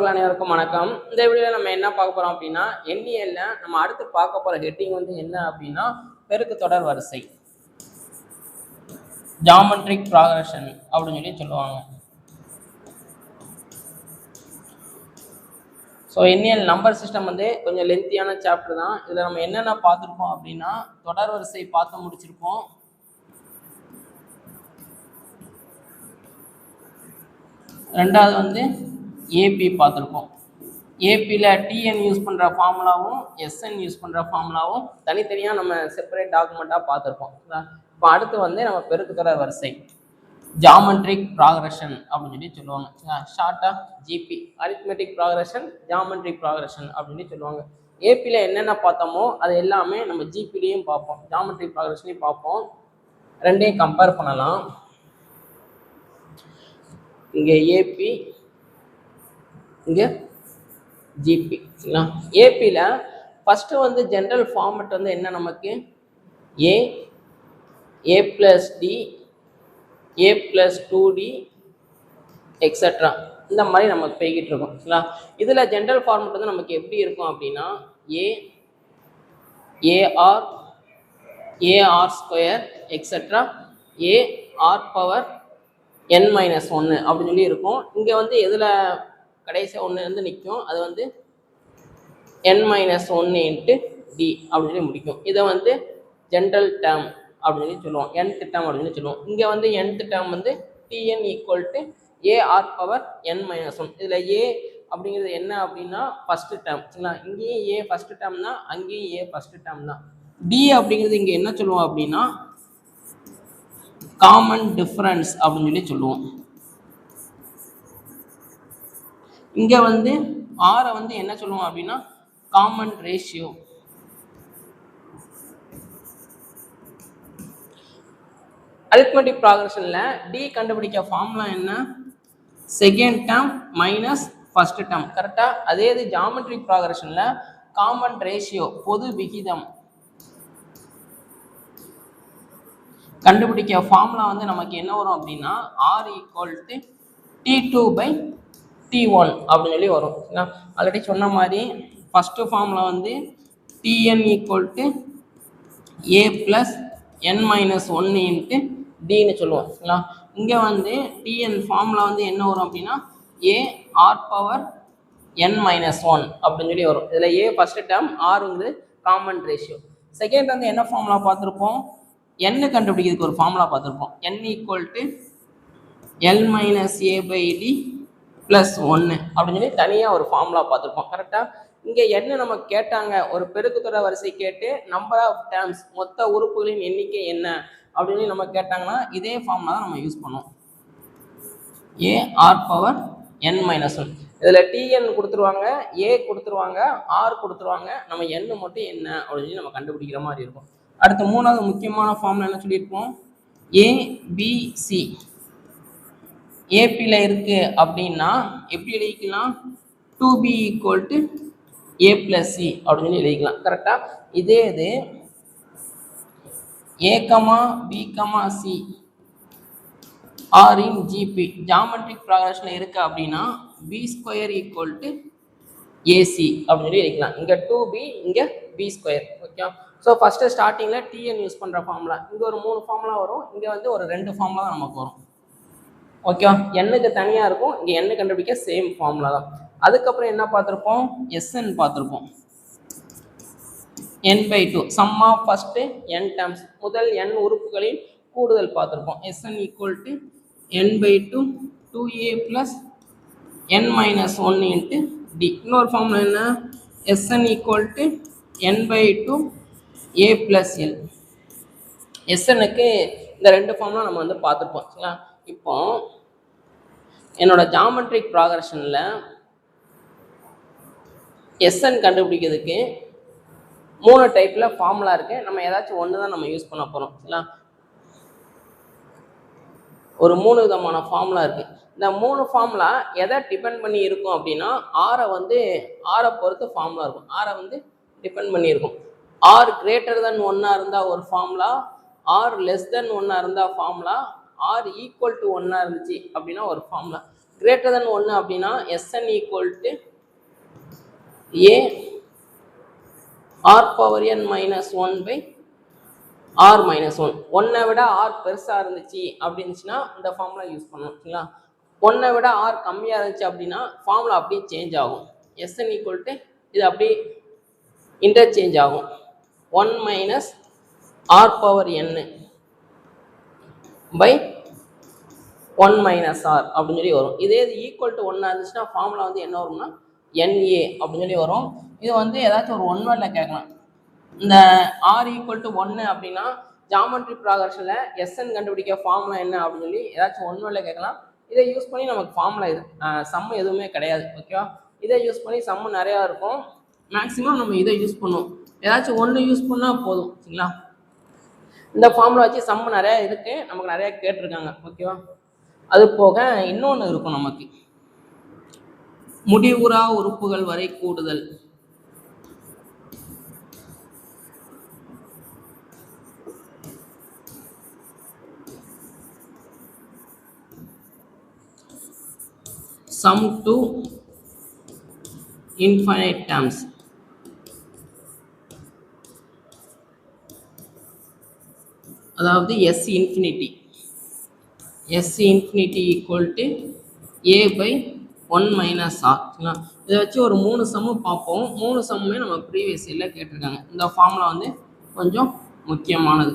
மாணவர்கள் அனைவருக்கும் வணக்கம். இந்த வீடியோவில் நம்ம என்ன பார்க்க போறோம் அப்படின்னா, எண்ணியல்ல நம்ம அடுத்து பார்க்க போற ஹெட்டிங் வந்து என்ன அப்படின்னா, பெருக்கு தொடர் வரிசை, ஜாமெட்ரிக் ப்ராக்ரஷன் அப்படின்னு சொல்லி சொல்லுவாங்க. ஸோ எண்ணியல் நம்பர் சிஸ்டம் வந்து கொஞ்சம் லென்த்தியான சாப்டர் தான். இதில் நம்ம என்னென்ன பார்த்துருப்போம் அப்படின்னா, தொடர் வரிசை பார்த்து முடிச்சிருப்போம். ரெண்டாவது வந்து ஏபி பார்த்துருப்போம். ஏபியில் டிஎன் யூஸ் பண்ணுற ஃபார்முலாவும் எஸ்என் யூஸ் பண்ணுற ஃபார்முலாவும் தனித்தனியாக நம்ம செப்பரேட் டாக்குமெண்ட்டாக பார்த்துருப்போம். இப்போ அடுத்து வந்து நம்ம பெருக்குத்தொடர் வரிசை, ஜாமெட்ரிக் ப்ராக்ரஷன் அப்படின்னு சொல்லி சொல்லுவாங்க. ஷார்ட்டாக GB, arithmetic progression, geometric progression அப்படின்னு சொல்லுவாங்க. ஏபியில் என்னென்ன பார்த்தோமோ அது எல்லாமே நம்ம ஜிபிலையும் பார்ப்போம், ஜாமெட்ரிக் ப்ராக்ரஷனையும் பார்ப்போம். ரெண்டையும் கம்பேர் பண்ணலாம். இங்கே ஏபி, இங்கே ஜிபி. சரிங்களா? ஏபியில் ஃபஸ்ட்டு வந்து ஜென்ரல் ஃபார்மெட் வந்து என்ன, நமக்கு ஏ ப்ளஸ் டி, ஏ ப்ளஸ் 2d எக்ஸட்ரா இந்த மாதிரி நமக்கு போய்கிட்டு இருக்கும். சரிங்களா? இதில் ஜென்ரல் ஃபார்மெட் வந்து நமக்கு எப்படி இருக்கும் அப்படின்னா, a r square extra a r power n-1 அப்படின்னு சொல்லி இருக்கும். இங்கே வந்து எதில் கடைசியாக ஒன்று வந்து நிற்கும், அது வந்து n-1 இன்ட்டு டி அப்படின்னு சொல்லி முடிக்கும். இதை வந்து ஜென்ரல் டேர்ம் அப்படின்னு சொல்லி சொல்லுவோம், nth டேர்ம் அப்படின்னு சொல்லி சொல்லுவோம். இங்கே வந்து nth டேர்ம் வந்து tn equal to AR power n-1. இதில் ஏ அப்படிங்கிறது என்ன அப்படின்னா ஃபஸ்ட்டு டேர்ம். சரிங்களா? இங்கேயும் ஏ ஃபஸ்ட்டு டேர்ம் தான், அங்கேயும் ஏ ஃபஸ்ட்டு டேர்ம் தான். டி அப்படிங்கிறது இங்கே என்ன சொல்லுவோம் அப்படின்னா காமன் டிஃபரன்ஸ் அப்படின்னு சொல்லி சொல்லுவோம். இங்கே வந்து ஆரை வந்து என்ன சொல்லுவோம் அப்படின்னா காமன் ரேஷியோ. அரித்மெட்டிக் ப்ராக்ரஷனில் டி கண்டுபிடிக்க ஃபார்முலா என்ன, second term minus first term. கரெக்டாக அதே இது ஜாமெட்ரிக் ப்ராக்ரஷனில் காமன் ரேஷியோ, பொது விகிதம் கண்டுபிடிக்க ஃபார்முலா வந்து நமக்கு என்ன வரும் அப்படின்னா ஆர் ஈக்குவல் டு T2/T1 அப்படின்னு சொல்லி வரும். ஆல்ரெடி சொன்ன மாதிரி ஃபஸ்ட்டு ஃபார்முலா வந்து Tn equal to A plus n-1 into டின்னு சொல்லுவோம். சரிங்களா? இங்கே வந்து டிஎன் ஃபார்முலா வந்து என்ன வரும் அப்படின்னா ஏஆர் பவர் n-1 அப்படின்னு சொல்லி வரும். இதில் ஏ ஃபஸ்ட்டு டேர்ம், ஆறுங்கிறது காமன் ரேஷியோ. செகண்ட் வந்து என்ன ஃபார்முலா பார்த்துருப்போம், n கண்டுபிடிக்கிறதுக்கு ஒரு ஃபார்முலா பார்த்துருப்போம், n equal to L-a/d plus 1 அப்படின்னு சொல்லி தனியாக ஒரு ஃபார்முலா பார்த்துருப்போம். கரெக்டாக இங்கே என்ன நமக்கு கேட்டாங்க, ஒரு பெருக்குத்தொடர் வரிசை கேட்டு நம்பர் ஆஃப் டேர்ம்ஸ், மொத்த உறுப்புகளின் எண்ணிக்கை என்ன அப்படின்னு நம்ம கேட்டாங்கன்னா இதே ஃபார்முலா தான் நம்ம யூஸ் பண்ணுவோம், ஏஆர் பவர் n-1. இதில் டிஎன் கொடுத்துருவாங்க, ஏ கொடுத்துருவாங்க, ஆர் கொடுத்துருவாங்க, நம்ம n மட்டும் என்ன அப்படின்னு சொல்லி நம்ம கண்டுபிடிக்கிற மாதிரி இருக்கும். அடுத்து மூணாவது முக்கியமான ஃபார்முலா என்ன சொல்லியிருப்போம், ஏபிசி. ஏபியில் இருக்குது அப்படின்னா எப்படி எழுதிக்கலாம், 2b equal to A plus C அப்படின்னு சொல்லி எழுதிக்கலாம். கரெக்டாக இதே இது A comma B comma C are in GP geometric ப்ராக்ரஷனில் இருக்குது அப்படின்னா B square equal to AC அப்படின்னு சொல்லி எழுதிக்கலாம். இங்கே 2b, இங்கே B square. Okay. So first ஸ்டார்டிங்கில் டிஎன் யூஸ் பண்ணுற ஃபார்முலா, இங்கே ஒரு 3 ஃபார்முலா வரும், இங்கே வந்து ஒரு 2 ஃபார்முலா தான் நமக்கு வரும். ஓகேவா? எண்ணுக்கு தனியாக இருக்கும், இங்கே எண்ணு கண்டுபிடிக்க சேம் ஃபார்முலா தான். அதுக்கப்புறம் என்ன பார்த்துருப்போம், எஸ்என் பார்த்துருப்போம், n/2 sum of first n terms, முதல் n உறுப்புகளின் கூடுதல் பார்த்துருப்போம். SN equal to n/2 2a plus n-1 into T. இன்னொரு ஃபார்முலா என்ன, SN equal to n/2 a plus L. எஸ்எனுக்கு இந்த 2 ஃபார்முலா நம்ம வந்து பார்த்துருப்போம். சரிங்களா? இப்போ என்னோட ஜாமெட்ரிக் ப்ராக்ரஷனில் எஸ்என் கண்டுபிடிக்கிறதுக்கு 3 டைப்பில் ஃபார்முலா இருக்குது. நம்ம ஏதாச்சும் ஒன்று தான் நம்ம யூஸ் பண்ண போகிறோம். சரிங்களா? ஒரு 3 விதமான ஃபார்முலா இருக்குது. இந்த 3 ஃபார்முலா எதை டிபெண்ட் பண்ணி இருக்கும் அப்படின்னா ஆரை பொறுத்து ஃபார்முலா இருக்கும். ஆரை வந்து டிபெண்ட் பண்ணியிருக்கும். ஆர் கிரேட்டர் தென் 1 இருந்தால் ஒரு ஃபார்முலா, ஆர் லெஸ் தென் 1 இருந்தால் ஃபார்முலா, ஆர் ஈக்குவல் டு 1 இருந்துச்சு அப்படின்னா ஒரு ஃபார்முலா. greater than 1 அப்படின்னா Sn equal to A r power n minus 1 by r minus 1. 1 விட r பெருசா இருந்துச்சு அப்படின்னுச்சுன்னா இந்த ஃபார்முலா யூஸ் பண்ணணும் சரிங்களா. 1 விட r கம்மியா இருந்துச்சு அப்படின்னா ஃபார்முலா அப்படியே சேஞ்ச் ஆகும். Sn equal to இது அப்படியே இன்டர்சேஞ்ச் ஆகும். 1 minus r power n by 1 minus r அப்படின்னு சொல்லி வரும். இதே இது ஈக்குவல் டு 1 இருந்துச்சுன்னா ஃபார்முலா வந்து என்ன வரும்னா NA அப்படின்னு சொல்லி வரும். இது வந்து ஏதாச்சும் ஒரு 1 வேர்டில் கேட்கலாம். இந்த r ஈக்குவல் டு 1 அப்படின்னா ஜாமெட்ரி ப்ராக்ரஷனில் Sn கண்டுபிடிக்க ஃபார்முலா என்ன அப்படின்னு சொல்லி ஏதாச்சும் 1 வேர்டில் கேட்கலாம். இதை யூஸ் பண்ணி நமக்கு ஃபார்முலா இது சம்மு எதுவுமே கிடையாது ஓகேவா. இதை யூஸ் பண்ணி சம்மு நிறையா இருக்கும். மேக்ஸிமம் நம்ம இதை யூஸ் பண்ணுவோம். ஏதாச்சும் ஒன்று யூஸ் பண்ணால் போதும் சரிங்களா. இந்த ஃபார்முலா வச்சு சம்மு நிறையா இருக்குது, நமக்கு நிறையா கேட்டிருக்காங்க ஓகேவா. அது போக இன்னொன்று இருக்கும் நமக்கு, முடிவுறா உறுப்புகள் வரை கூடுதல். Sum to infinite terms. அதாவது S infinity equal to A by 1 minus r. இதை வச்சு ஒரு 3 சம்மு பார்ப்போம். 3 சம்முமே நம்ம ப்ரீவியஸ் இயரில் கேட்டிருக்காங்க. இந்த ஃபார்முலா வந்து கொஞ்சம் முக்கியமானது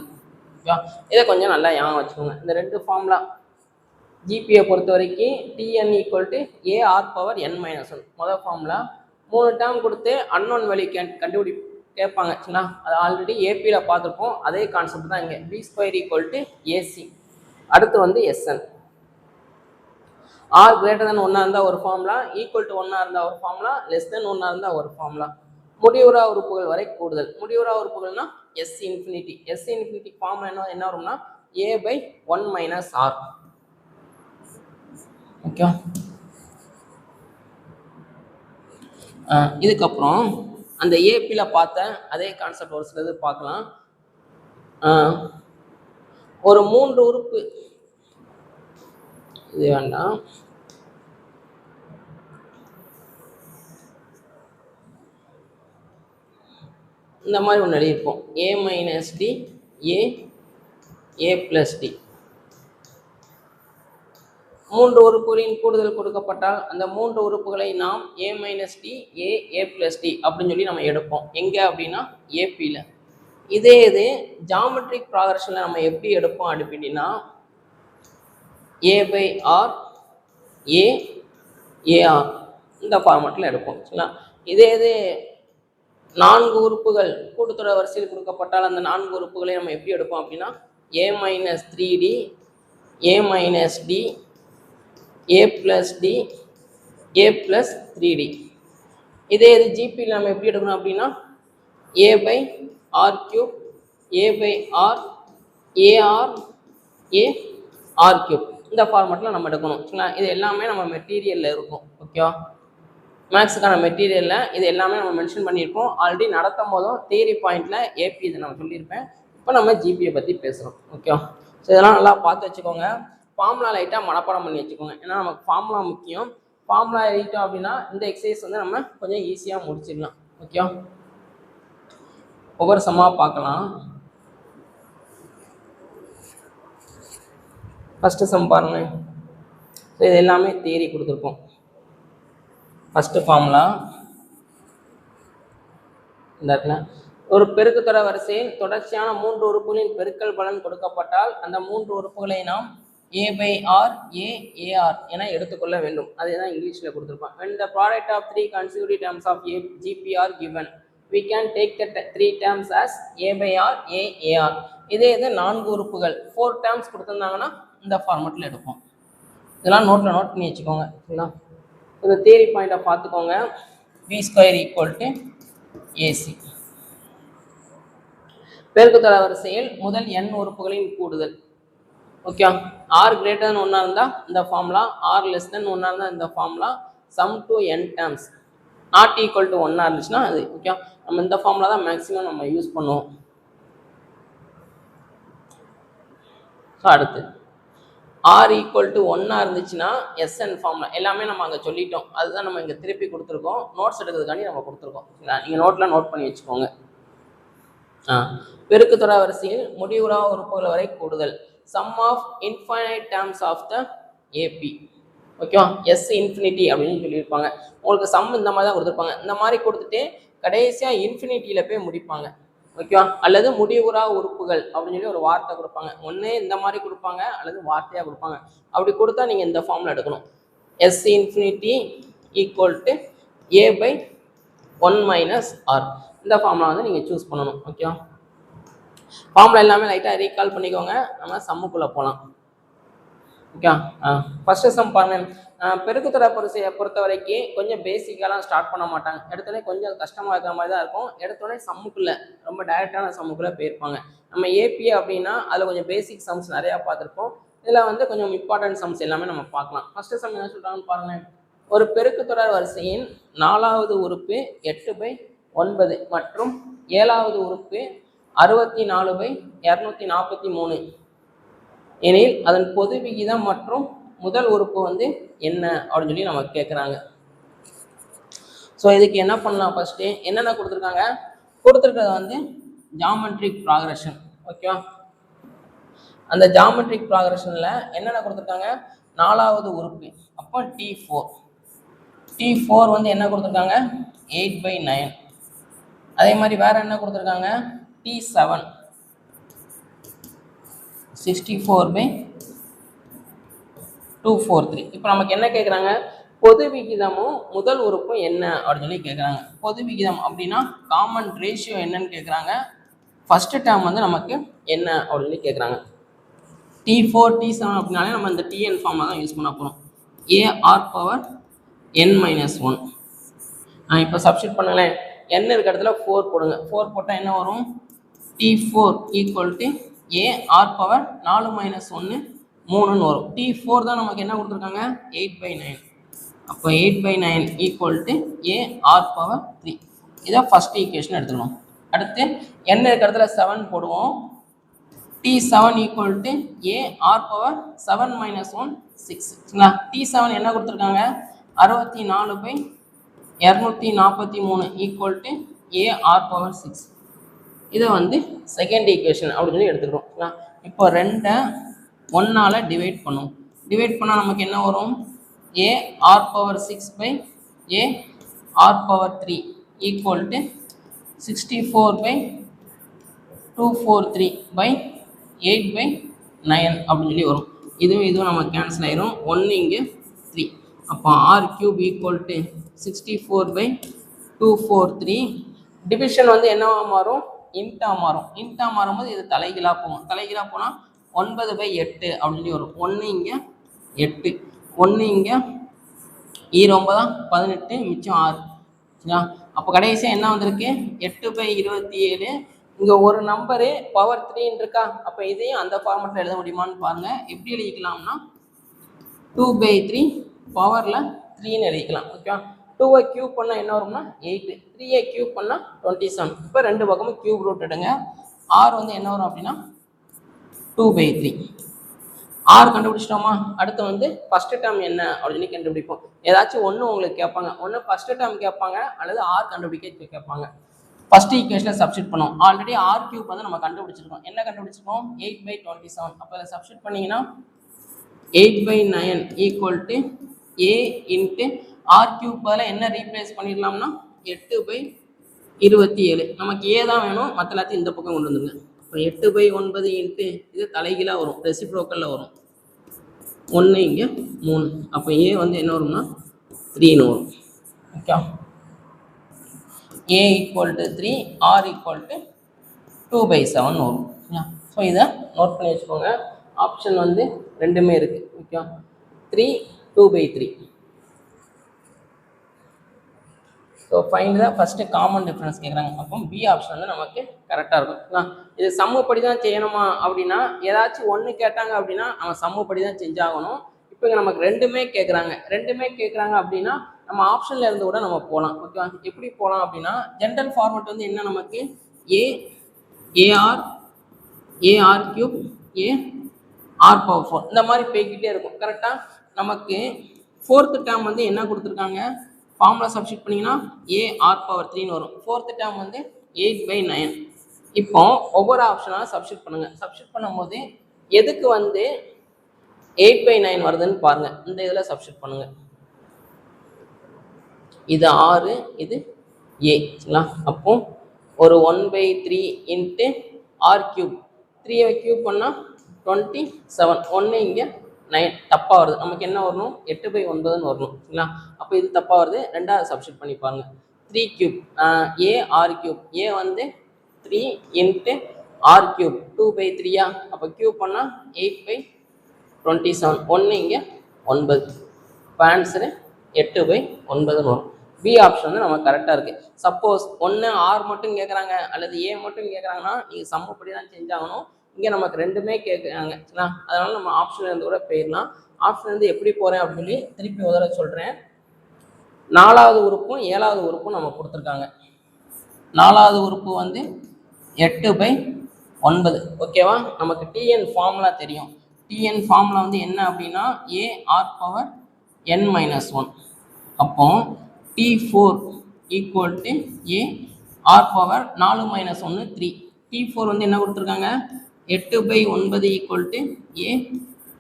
ஓகேவா. இதை கொஞ்சம் நல்லா ஞாபகம் வச்சுக்கோங்க. இந்த 2 ஃபார்முலா ஜிபியை பொறுத்த வரைக்கும் TN equal to AR power n minus 1 முதல் ஃபார்முலா. 3 டேர்ம் கொடுத்து அன்னோன் வேல்யூ கண்டுபிடி கேட்பாங்க சரிங்களா. அது ஆல்ரெடி ஏபியில் பார்த்துருப்போம். அதே கான்செப்ட் தான் இங்கே. B² equal to AC. அடுத்து வந்து Sn. r greater than 1 இருந்தால் ஒரு ஃபார்முலா, ஈக்குவல் டு 1 இருந்தால் ஒரு ஃபார்முலா, லெஸ் தென் 1 இருந்தால் ஒரு ஃபார்முலா. முடிவுறா உறுப்புகள் வரை கூடுதல். முடிவுறா உறுப்புகள்னா S infinity. S infinity formula என்ன வரும்னா A by 1 minus r okay. இதுக்கப்புறம் அந்த ஏபியில் பார்த்த அதே கான்செப்ட் ஒரு சிலது பார்க்கலாம். ஒரு 3 உறுப்பு, இது வேண்டாம், இந்த மாதிரி ஒன்று எழுதியிருப்போம். A minus D A plus D. 3 உறுப்புகளின் கூடுதல் கொடுக்கப்பட்டால் அந்த 3 உறுப்புகளை நாம் A minus D A plus D அப்படின்னு சொல்லி நம்ம எடுப்போம். எங்கே அப்படின்னா ஏபியில். இதே இது ஜாமெட்ரிக் ப்ராக்ரஷனில் நம்ம எப்படி எடுப்போம் அப்படின்னா A by R AR இந்த ஃபார்மேட்டில் எடுப்போம் சரிங்களா. இதே இது 4 உறுப்புகள் கூட்டுத்தொடர் வரிசையில் கொடுக்கப்பட்டால் அந்த 4 உறுப்புகளை நம்ம எப்படி எடுப்போம் அப்படின்னா A minus 3D A minus D A plus D A plus 3D. இதே இது ஜிபியில் நம்ம எப்படி எடுக்கணும் அப்படின்னா A by R cube A by R AR A R cube இந்த ஃபார்மேட்டில் நம்ம எடுக்கணும் சரிங்களா. இது எல்லாமே நம்ம மெட்டீரியலில் இருக்கும் ஓகேவா. மேக்ஸுக்கான மெட்டீரியலில் இது எல்லாமே நம்ம மென்ஷன் பண்ணியிருப்போம். ஆல்ரெடி நடத்தும் போதும் தியரி பாயிண்டில் ஏபி இதை நம்ம சொல்லியிருப்பேன். இப்போ நம்ம ஜிபியை பற்றி பேசுகிறோம் ஓகேவா. ஸோ இதெல்லாம் நல்லா பார்த்து வச்சுக்கோங்க. ஃபார்முலா லைட்டாக மனப்பாடம் பண்ணி வச்சுக்கோங்க. ஏன்னா நமக்கு ஃபார்முலா முக்கியம். ஃபார்முலா எழுதிட்டோம் அப்படின்னா இந்த எக்ஸசைஸ் வந்து நம்ம கொஞ்சம் ஈஸியாக முடிச்சிடலாம் ஓகேவா. ஒவ்வொரு சம்மாக பார்க்கலாம். ஃபஸ்ட்டு சம் பாருங்க. ஸோ இது எல்லாமே தியரி கொடுத்துருக்கோம். ஃபஸ்ட்டு ஃபார்முலா இந்த இடத்துல ஒரு பெருக்குத்தொடர் வரிசையில் தொடர்ச்சியான 3 உறுப்புகளின் பெருக்கல் பலன் கொடுக்கப்பட்டால் அந்த 3 உறுப்புகளை நாம் A by R AR என எடுத்துக்கொள்ள வேண்டும். அதுதான் இங்கிலீஷில் கொடுத்துருப்பான். When the product of 3 consecutive terms of GP are given, we can take the 3 terms as A by R AR. இதே இது 4 உறுப்புகள் 4 terms கொடுத்துருந்தாங்கன்னா இந்த ஃபார்மேட்டில் எடுப்போம். இதெல்லாம் நோட்டில் நோட் பண்ணி வச்சுக்கோங்க சரிங்களா. இந்த தியரி பாயிண்ட்டை பார்த்துக்கோங்க. B² equal to AC. பெருக்குத்தொடர் வரிசையில் முதல் n உறுப்புகளின் கூடுதல் ஓகே. R greater than 1 இருந்தால் இந்த ஃபார்முலா, R less than 1 இருந்தால் இந்த formula. Sum to n terms not equal to 1 இருந்துச்சுன்னா அது ஓகே. நம்ம இந்த ஃபார்முலா தான் மேக்ஸிமம் நம்ம யூஸ் பண்ணுவோம். ஸோ அடுத்து ஆர் ஈக்குவல் டு ஒன்னாக இருந்துச்சுன்னா எஸ்என் ஃபார்ம்ல எல்லாமே நம்ம அங்கே சொல்லிட்டோம். அதுதான் நம்ம இங்கே திருப்பி கொடுத்துருக்கோம். நோட்ஸ் எடுக்கிறதுக்காண்டி நம்ம கொடுத்துருக்கோம். நீங்கள் நோட்டில் நோட் பண்ணி வச்சுக்கோங்க. பெருக்குத்தொடர் வரிசையில் முடிவுறா உறுப்புகள் வரை கூடுதல். Sum of infinite terms of the AP. ஓகேவா? எஸ் இன்ஃபினிட்டி அப்படின்னு சொல்லியிருப்பாங்க. உங்களுக்கு சம் இந்த மாதிரி தான் கொடுத்துருப்பாங்க. இந்த மாதிரி கொடுத்துட்டு கடைசியாக இன்ஃபினிட்டியில் போய் முடிப்பாங்க. ஓகேவா? அல்லது முடிவுறா உறுப்புகள் அப்படின்னு சொல்லி ஒரு வார்த்தை கொடுப்பாங்க. ஒன்று இந்த மாதிரி கொடுப்பாங்க அல்லது வார்த்தையாக கொடுப்பாங்க. அப்படி கொடுத்தா நீங்கள் இந்த ஃபார்மில் எடுக்கணும். S infinity equal to a by 1 minus r. இந்த ஃபார்முலா வந்து நீங்கள் சூஸ் பண்ணணும். ஓகேவா? ஃபார்முலா எல்லாமே லைட்டாக ரீகால் பண்ணிக்கோங்க. நம்ம சம்முக்குள்ளே போகலாம். ஓகே, ஃபஸ்ட்டு சம் பாருங்கள். பெருக்குத்தொடர் வரிசையை பொறுத்த வரைக்கும் கொஞ்சம் பேசிக்காலாம் ஸ்டார்ட் பண்ண மாட்டாங்க. எடுத்தோடனே கொஞ்சம் கஷ்டமாக இருக்கிற மாதிரி தான் இருக்கும். எடுத்தோடனே சம்முக்குள்ளே ரொம்ப டைரெக்டான சம்முக்குள்ளே போயிருப்பாங்க. நம்ம ஏபி அப்படின்னா அதில் கொஞ்சம் பேசிக் சம்ஸ் நிறையா பார்த்துருப்போம். இதில் வந்து கொஞ்சம் இம்பார்ட்டன்ட் சம்ஸ் எல்லாமே நம்ம பார்க்கலாம். ஃபஸ்ட்டு சம் என்ன சொல்கிறாங்கன்னு பாருங்கள். ஒரு பெருக்குத்தொடர் வரிசையின் 4வது உறுப்பு 8/9 மற்றும் 7வது உறுப்பு 64/243 எனில் அதன் பொது விகிதம் மற்றும் முதல் உறுப்பு வந்து என்ன அப்படின்னு சொல்லி நம்ம கேட்குறாங்க. ஸோ இதுக்கு என்ன பண்ணலாம்? ஃபர்ஸ்ட்டு என்னென்ன கொடுத்துருக்காங்க? கொடுத்துருக்கிறது வந்து ஜாமெட்ரிக் ப்ராக்ரஷன். ஓகேவா? அந்த ஜாமெட்ரிக் ப்ராக்ரஷனில் என்னென்ன கொடுத்துருக்காங்க? 4வது உறுப்பு அப்போ T4 வந்து என்ன கொடுத்துருக்காங்க? 8/9. அதே மாதிரி வேற என்ன கொடுத்துருக்காங்க? T7 64/243. இப்போ நமக்கு என்ன கேட்குறாங்க? பொது விகிதமும் முதல் உறுப்பும் என்ன அப்படின்னு சொல்லி கேட்குறாங்க. பொது விகிதம் அப்படின்னா காமன் ரேஷியோ என்னன்னு கேட்குறாங்க. ஃபஸ்ட்டு டேர்ம் வந்து நமக்கு என்ன அப்படின்னு சொல்லி கேட்குறாங்க. T4 T7 அப்படின்னாலே நம்ம இந்த TN ஃபார்மாக தான் யூஸ் பண்ண போகிறோம். AR⁻n-1. இப்போ சப்ஸ்டிட் பண்ணுங்களேன். n இருக்க இடத்துல 4 போடுங்க. 4 போட்டால் என்ன வரும்? T4 ஈக்குவல் டு AR⁻4-1 3ன்னு வரும். T4 தான் நமக்கு என்ன கொடுத்துருக்காங்க? 8/9. அப்போ 8/9 ஈக்குவல் டு AR⁻3. இதை ஃபஸ்ட் ஈக்குவேஷன் எடுத்துக்கணும். அடுத்து n இருக்க இடத்துல 7 போடுவோம். T7 equal to AR⁻7-1 6. T7 என்ன கொடுத்துருக்காங்க? 64/243 ஈக்குவல் டு AR⁻6. இதை வந்து செகண்ட் ஈக்குவேஷன் அப்படின்னு சொல்லி எடுத்துக்கிறோம். இப்போ 2 1ஆல் டிவைட் பண்ணும். டிவைட் பண்ணால் நமக்கு என்ன வரும்? AR⁻6/AR⁻3 ஈக்குவல் டு 64/243/8/9 அப்படின்னு சொல்லி வரும். இதுவும் நம்ம கேன்சல் ஆயிரும். 1 இங்கே 3. அப்போ R³ ஈக்குவல் டு 64/243. டிவிஷன் வந்து என்னவா மாறும்? இன்ட்டாக மாறும். இன்ட்டாக மாறும்போது இது தலைகீழாக போகும். தலைகீழாக போனால் 9/8 அப்படின்னு வரும். 1 இங்கே 8, 1 இங்கே 9 18, மிச்சம் 6. சரிங்களா? அப்போ கடைசியாக என்ன வந்திருக்கு? 8/27. இங்கே ஒரு நம்பரு பவர் 3 இருக்கா? அப்போ இதையும் அந்த ஃபார்மெட்டில் எழுத முடியுமான்னு பாருங்கள். எப்படி எழுதிக்கலாம்னா 2/3 பவரில் 3ன்னு எழுதிக்கலாம். ஓகேவா? 2ஐ கியூப் பண்ணால் என்ன வரும்னா 8, 3ஐ கியூப் பண்ணால் 27. இப்போ ரெண்டு பக்கமும் கியூப் ரூட் எடுங்க. ஆர் வந்து என்ன வரும் அப்படின்னா 2/3. ஆர் கண்டுபிடிச்சிட்டோமா? அடுத்து வந்து ஃபஸ்ட்டு டேர்ம் என்ன அப்படின்னு கண்டுபிடிப்போம். ஏதாச்சும் ஒன்று உங்களுக்கு கேட்பாங்க. ஒன்று ஃபஸ்ட்டு டேர்ம் கேட்பாங்க அல்லது ஆர் கண்டுபிடிக்க கேட்பாங்க. ஃபஸ்ட் ஈக்குவேஷனை சப்ஸ்டிட் பண்ணுவோம். ஆல்ரெடி R³ வந்து நம்ம கண்டுபிடிச்சிருக்கோம். என்ன கண்டுபிடிச்சிருக்கோம்? 8/27. அப்போ அதை சப்ஸ்டிட் பண்ணிங்கன்னா 8/9 equal to A into R³ பதில் என்ன ரீப்ளேஸ் பண்ணிடலாம்னா 8/27. நமக்கு ஏ தான் வேணும், மற்ற எல்லாத்தையும் இந்த பக்கம் கொண்டு வந்துருங்க. இப்போ 8/9 இன்ட்டு இது தலைகீழாக வரும், ரெசிப்ரோக்கலில் வரும். 1 இங்கே 3. அப்போ ஏ வந்து என்ன வரும்னா 3ன்னு வரும். Okay, A equal to 3, R equal to 2/7 வரும். ஸோ இதை நோட் பண்ணி வச்சுக்கோங்க. ஆப்ஷன் வந்து ரெண்டுமே இருக்குது. ஓகே, 3, 2/3. ஸோ ஃபைண்ட் தான் ஃபஸ்ட்டு காமன் டிஃப்ரென்ஸ் கேட்குறாங்க. அப்போ பி ஆப்ஷன் வந்து நமக்கு கரெக்டாக இருக்கும். இது சம்முப்படி தான் செய்யணுமா அப்படின்னா, ஏதாச்சும் ஒன்று கேட்டாங்க அப்படின்னா நம்ம சம்முப்படி தான் செஞ்சாகணும். இப்போ நமக்கு ரெண்டுமே கேட்குறாங்க. அப்படின்னா நம்ம ஆப்ஷனில் இருந்து கூட நம்ம போகலாம். ஓகேவா? எப்படி போகலாம் அப்படின்னா, ஜென்ரல் ஃபார்மெட் வந்து என்ன நமக்கு AR3 ஆர் பவர் 4 இந்த மாதிரி போய்கிட்டே இருக்கும். கரெக்டாக நமக்கு ஃபோர்த்து டேர்ம் வந்து என்ன கொடுத்துருக்காங்க, ஃபார்முலா சப்ஸ்டிட் பண்ணிங்கன்னா ஏ ஆர் பவர் 3ன்னு வரும். ஃபோர்த்து டேர்ம் வந்து 8/9. இப்போ ஒவ்வொரு ஆப்ஷனாக சப்ஸ்டிட் பண்ணுங்கள். சப்ஸ்டிட் பண்ணும்போது எதுக்கு வந்து 8/9 வருதுன்னு பாருங்கள். இந்த இதில் சப்ஸ்டிட் பண்ணுங்கள். இது 6, இது ஏ. சரிங்களா? அப்போ ஒரு 1/3 இன்ட்டு ஆர் கியூப், 3 கியூப் பண்ணால் 27. 1 இங்கே 9 தப்பாக வருது. நமக்கு என்ன வரணும், 8/9ன்னு வரணும். சரிங்களா? அப்போ இது தப்பாக வருது. ரெண்டாவது சப்ஸ்டிட் பண்ணி பாருங்க. 3 கியூப் ஏ ஆர் கியூப், ஏ வந்து 3 இன்ட்டு ஆர் கியூப் 2/3. அப்போ கியூப் பண்ணால் 8/27. 1 இங்கே 9. இப்போ ஆன்சரு 8/9ன்னு வரும். பி ஆப்ஷன் வந்து நமக்கு கரெக்டாக இருக்குது. சப்போஸ் ஒன்று ஆர் மட்டும் கேட்குறாங்க அல்லது ஏ மட்டும் கேட்குறாங்கன்னா நீங்கள் சம்மப்படி தான் செஞ்சாகணும். இங்கே நமக்கு ரெண்டுமே கேட்குறாங்க. சரிங்களா? அதனால் நம்ம ஆப்ஷன் இருந்து கூட போயிடலாம். ஆப்ஷன் வந்து எப்படி போகிறேன் அப்படின்னு சொல்லி திருப்பி உதவ சொல்கிறேன். 4வது உறுப்பும் 7வது உறுப்பும் நம்ம கொடுத்துருக்காங்க. 4வது உறுப்பு வந்து 8/9. ஓகேவா? நமக்கு டிஎன் ஃபார்முலா தெரியும். டிஎன் ஃபார்முலா வந்து என்ன அப்படின்னா ஏ ஆர் பவர் n-1. அப்போ T4 equal to A R power 4 - 1 3. T4 வந்து என்ன கொடுத்துருக்காங்க, 8/9 equal to A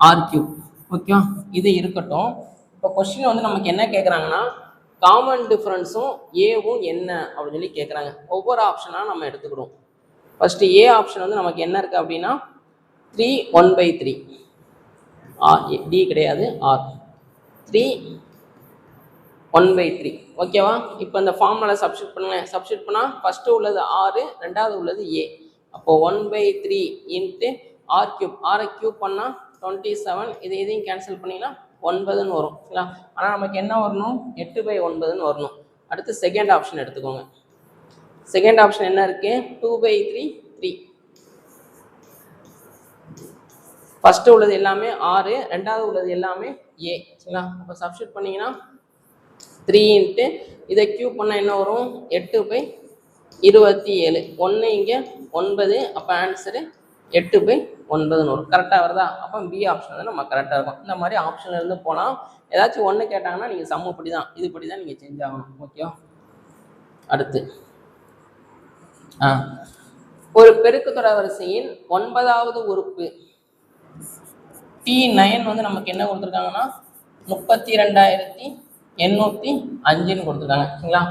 r cube. ஓகேவா? இது இருக்கட்டும். இப்போ கொஸ்டின் வந்து நமக்கு என்ன கேட்குறாங்கன்னா காமன் டிஃப்ரென்ஸும் ஏவும் என்ன அப்படின்னு சொல்லி கேட்குறாங்க. ஒவ்வொரு ஆப்ஷனாக நம்ம எடுத்துக்கிடுவோம். ஃபஸ்ட்டு ஏ ஆப்ஷன் வந்து நமக்கு என்ன இருக்குது அப்படின்னா 3 1/3. டி கிடையாது, ஆர் 3 1/3. ஓகேவா? இப்போ இந்த ஃபார்முலா சப்ஸ்டிட் பண்ணுங்க. சப்ஸ்டிட் பண்ணால் ஃபஸ்ட்டு உள்ளது 6, ரெண்டாவது உள்ளது ஏ. அப்போது 1/3 இன்ட்டு ஆர் கியூப், ஆரை கியூப் பண்ணால் 27. இதையும் கேன்சல் பண்ணிங்கன்னா 9ன்னு வரும். சரிங்களா? ஆனால் நமக்கு என்ன வரணும், 8/9ன்னு வரணும். அடுத்து செகண்ட் ஆப்ஷன் எடுத்துக்கோங்க. செகண்ட் ஆப்ஷன் என்ன இருக்குது, 2/3 3. ஃபஸ்ட்டு உள்ளது எல்லாமே 6, ரெண்டாவது உள்ளது எல்லாமே ஏ. சரிங்களா? அப்போ சப்ஸ்டிட் பண்ணிங்கன்னா 3 இன்ட்டு இதை கியூப் பண்ணால் என்ன வரும், 8/27. 1 இங்கே 9. அப்போ ஆன்சரு 8/9ன்னு வரும். கரெக்டாக வருதா? அப்போ பி ஆப்ஷன் வந்து நம்ம கரெக்டாக இருக்கும். இந்த மாதிரி ஆப்ஷனில் இருந்து போனால் ஏதாச்சும் ஒன்று கேட்டாங்கன்னா நீங்கள் சம்மப்படி தான், இதுபடி தான் நீங்கள் செஞ்சாகணும். ஓகேவா? அடுத்து ஒரு பெருக்கு தொடர் வரிசையின் 9வது உறுப்பு T9 வந்து நமக்கு என்ன கொடுத்துருக்காங்கன்னா 32,805ன்னு கொடுத்துருக்காங்க. சரிங்களா?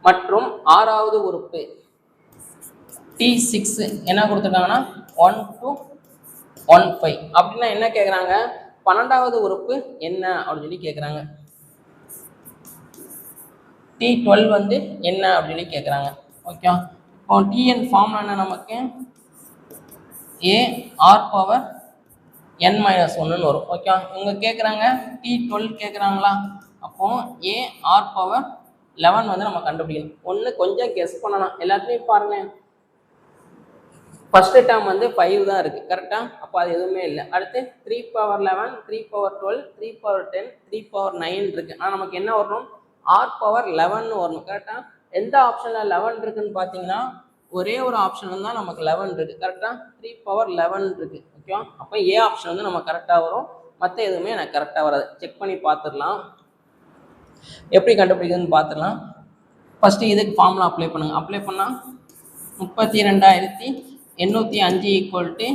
மற்றும் 6வது உறுப்பு T6 என்ன கொடுத்துருக்காங்கன்னா 1215. அப்படின்னா என்ன கேட்குறாங்க, 12வது உறுப்பு என்ன அப்படின்னு சொல்லி கேட்குறாங்க. T12 வந்து என்ன அப்படின்னு சொல்லி கேட்குறாங்க. ஓகே? இப்போ டிஎன் ஃபார்ம் என்ன, நமக்கு ஏ ஆர் பவர் n-1ன்னு வரும். ஓகே? இவங்க கேட்குறாங்க T12 கேட்குறாங்களா? அப்போ ஏ ஆர் பவர் 11 வந்து நம்ம கண்டுபிடிக்கணும். ஒன்று கொஞ்சம் கெஸ் பண்ணலாம். எல்லாத்துலேயும் பாருங்க, ஃபஸ்ட்டு டேர்ம் வந்து 5 தான் இருக்குது. கரெக்டாக? அப்போ அது எதுவுமே இல்லை. அடுத்து 3/11 3/12 3/10 3/9 இருக்குது. ஆனால் நமக்கு என்ன வரணும், ஆர் பவர் 11ன்னு வரணும். கரெக்டாக? எந்த ஆப்ஷனில் 11 இருக்குதுன்னு பார்த்தீங்கன்னா ஒரே ஒரு ஆப்ஷன் தான் நமக்கு 11 இருக்குது. கரெக்டாக? 3/11 இருக்குது. ஓகேவா? அப்போ ஏ ஆப்ஷன் வந்து நம்ம கரெக்டாக வரும். மற்ற எதுவுமே எனக்கு கரெக்டாக வராது. செக் பண்ணி பார்த்துடலாம். எப்படி கண்டுபிடிக்குதுன்னு பார்த்துடலாம். ஃபஸ்ட்டு இதுக்கு ஃபார்முலா அப்ளை பண்ணுங்கள். அப்ளை பண்ணால் 32,805 equal to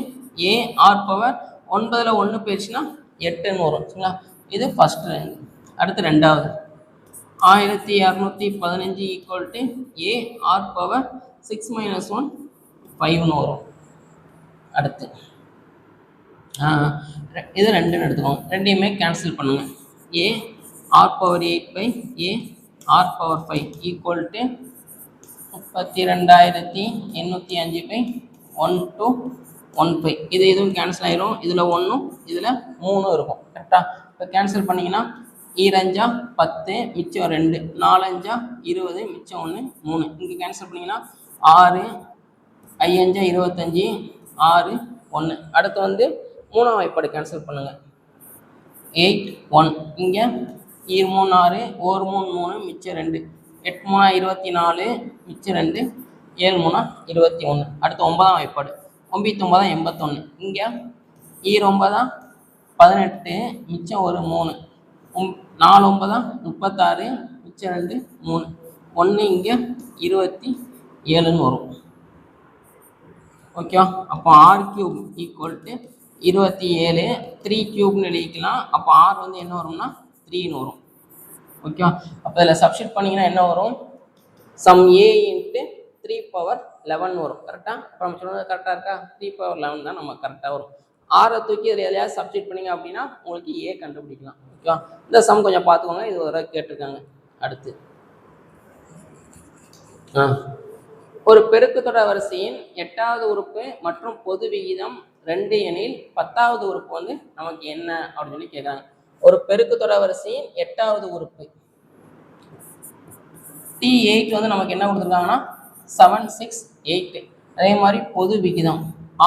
A R power 9ல் 1 போயிடுச்சுன்னா 8ன்னு வரும். சரிங்களா? இது ஃபஸ்ட்டு. அடுத்து ரெண்டாவது 1215 equal to A R power 6 - 1 5ன்னு வரும். அடுத்து இது ரெண்டுன்னு எடுத்துக்கோங்க. ரெண்டையுமே கேன்சல் பண்ணுங்கள். ஏ ஆர் பவர் 8/ஏ ஆர் பவர் 5 ஈக்குவல் டு 32,805/1/15. இது இதுவும் கேன்சல் ஆயிரும். இதில் 1 இதில் 3 இருக்கும். கரெக்டாக? இப்போ கேன்சல் பண்ணிங்கன்னா 2 10 மிச்சம் 2 4 20 மிச்சம் 1 3. இங்கே கேன்சல் பண்ணிங்கன்னா 6 5 25 6 1. அடுத்து வந்து 3ஆம் வாய்ப்பாடு கேன்சல் பண்ணுங்கள். 8 1. இங்கே 3 6 1 3 3 மிச்சம் 2 8 3 24 மிச்சம் 2 7 3 21. அடுத்து 9ஆம் வாய்ப்பாடு 9 9 81. இங்கே 9 18 மிச்சம் ஒரு 3 4 9 36 மிச்சம் 2 3 1 இங்கே 27ன்னு வரும். ஓகேவா? அப்போ ஆர் கியூப் ஈக்குவல் டு 27 3 கியூப்னு எழுதிக்கலாம். அப்போ ஆர் வந்து என்ன வரும்னா 3ன்னு வரும். ஓகேவா? அப்போ இதில் சப்ஸ்டிட் பண்ணிங்கன்னா என்ன வரும்? சம் ஏ இன்ட்டு 3/11 வரும். கரெக்டாக? அப்போ நம்ம சொன்னது கரெக்டாக இருக்கா? 3/11 தான் நம்ம கரெக்டாக வரும். ஆரை தூக்கி இதில் எதையாவது சப்ஸ்டிட் பண்ணிங்க அப்படின்னா உங்களுக்கு ஏ கண்டுபிடிக்கலாம். ஓகேவா? இந்த சம் கொஞ்சம் பார்த்துக்கோங்க, இது ஒரு கேட்டிருக்காங்க. அடுத்து ஒரு பெருக்குத்தொடர் வரிசையின் 8வது உறுப்பு மற்றும் பொது விகிதம் 2 எனில் 10வது உறுப்பு வந்து நமக்கு என்ன அப்படின்னு சொல்லி கேட்குறாங்க. ஒரு பெருக்குத்தொடர் வரிசையின் 8வது உறுப்பு T8 வந்து நமக்கு என்ன கொடுத்துருக்காங்கன்னா 7 6 8. அதே மாதிரி பொது விகிதம்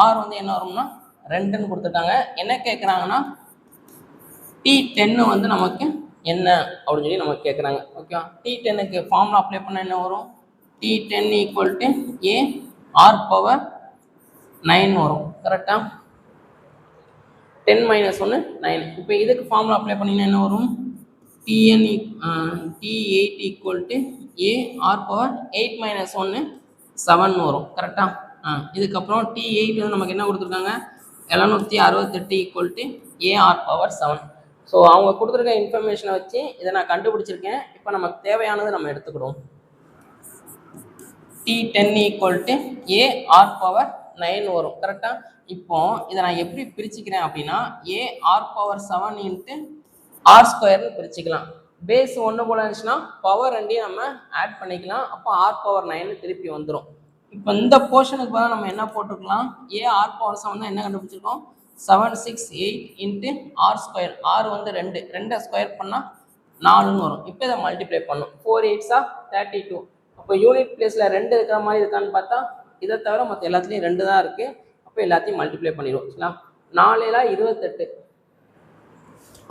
R வந்து என்ன வரும்னா 2ன்னு கொடுத்துருக்காங்க. என்ன கேட்குறாங்கன்னா T10 வந்து நமக்கு என்ன அப்படின்னு சொல்லி நமக்கு கேட்குறாங்க. ஓகேவா? T10க்கு ஃபார்முலா அப்ளை பண்ணால் என்ன வரும்? T10 equal to A R⁻9 வரும். கரெக்டா? 10 - 1 9. இப்போ இதுக்கு ஃபார்முலா அப்ளை பண்ணிங்கன்னா என்ன வரும்? T8 equal to A R⁻8 - 1 7 வரும். கரெக்டா? இதுக்கப்புறம் T8 வந்து நமக்கு என்ன கொடுத்துருக்காங்க? 768 equal to A R⁻7. So அவங்க கொடுத்துருக்க இன்ஃபர்மேஷனை வச்சு இதை நான் கண்டுபிடிச்சிருக்கேன். இப்போ நமக்கு தேவையானது நம்ம எடுத்துக்கிடுவோம். T10 equal to A R⁻9 வரும். கரெக்டாக? இப்போ இதை நான் எப்படி பிரிச்சுக்கிறேன் அப்படின்னா A R⁻7 இன்ட்டு R² பிரிச்சுக்கலாம். பேஸ் 1 போல இருந்துச்சுன்னா பவர் 2 நம்ம ஆட் பண்ணிக்கலாம். அப்போ R⁻9 திருப்பி வந்துடும். இப்போ இந்த போர்ஷனுக்கு பதிலாக நம்ம என்ன போட்டுக்கலாம்? A R⁻7 தான் என்ன கண்டுபிடிச்சிருக்கோம்? 7 6 8 இன்ட்டு R². R வந்து 2 ஸ்கொயர் பண்ணால் 4ன்னு வரும். இப்போ இதை மல்டிப்ளை பண்ணும். 4 8s 32. அப்போ யூனிட் பிளேஸில் 2 இருக்கிற மாதிரி இருக்கான்னு பார்த்தா இதை தவிர மற்ற எல்லாத்துலேயும் 2 தான் இருக்குது. அப்போ எல்லாத்தையும் மல்டிப்ளை பண்ணிடுவோம். சரிங்களா? 4 7 28.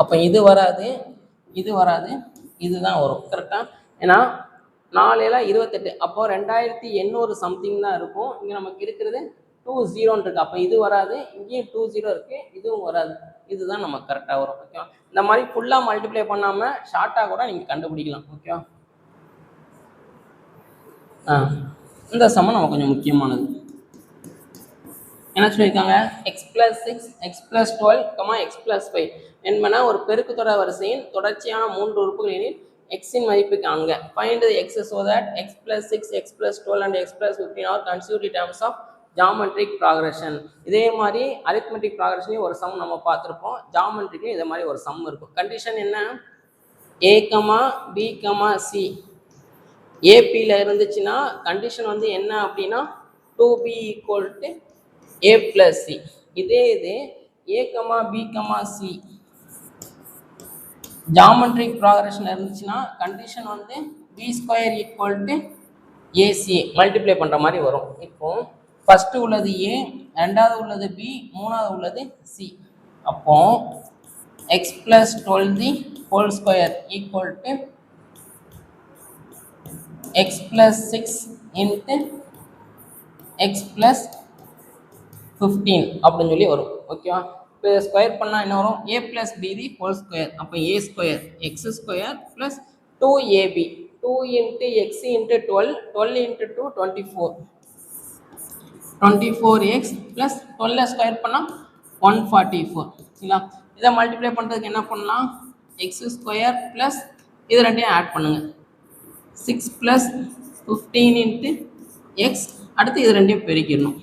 அப்போ இது வராது, இது வராது, இதுதான் வரும். கரெக்டாக? ஏன்னா 4 7 28. அப்போ 2800 சம்திங் தான் இருக்கும். இங்கே நமக்கு இருக்கிறது 20 இருக்கு. அப்போ இது வராது, இங்கேயும் 20 இருக்கு, இதுவும் வராது. இதுதான் நமக்கு கரெக்டாக வரும். ஓகேவா? இந்த மாதிரி ஃபுல்லாக மல்டிப்ளை பண்ணாமல் ஷார்ட்டாக கூட நீங்கள் கண்டுபிடிக்கலாம். ஓகேவா? இந்த சமம் நம்ம கொஞ்சம் முக்கியமானது. என்ன சொல்லியிருக்காங்க? x+6 x+12, x+5 என்பன ஒரு பெருக்குத்தொடர் வரிசையின் தொடர்ச்சியான 3 உறுப்புகளில் x-இன் மதிப்பு காண்க. Find the x so that x+6 x+12 and x+15 are consecutive terms of geometric progression. இதே மாதிரி arithmetic progression ஒரு சம் நம்ம பார்த்துருப்போம். ஜாமெட்ரிக்லையும் இதே மாதிரி ஒரு சம் இருக்கும். கண்டிஷன் என்ன? a, b, c ஏபியில் இருந்துச்சுன்னா கண்டிஷன் வந்து என்ன அப்படின்னா 2b equal to a + c. இதே இது a, b, c geometric progression இருந்துச்சுன்னா கண்டிஷன் வந்து b² equal to ac multiply பண்ணுற மாதிரி வரும். இப்போ ஃபஸ்ட்டு உள்ளது a, ரெண்டாவது உள்ளது b, மூணாவது உள்ளது c. அப்போ x+12 whole square equal to x+6 into x+15 அப்படின்னு சொல்லி வரும். ஓகேவா? இப்போ ஸ்கொயர் பண்ணால் என்ன வரும்? a + b whole square. அப்போ a² x² plus 2ab 2 into x into 12 12 into 2 24 24x plus 12 square பண்ணால் 144. சரிங்களா? இதை மல்டிப்ளை பண்ணுறதுக்கு என்ன பண்ணலாம்? x² ப்ளஸ் இது ரெண்டையும் ஆட் பண்ணுங்கள். 6 + 15 இன்ட்டு எக்ஸ். அடுத்து இது ரெண்டையும் பெருக்கிடணும்.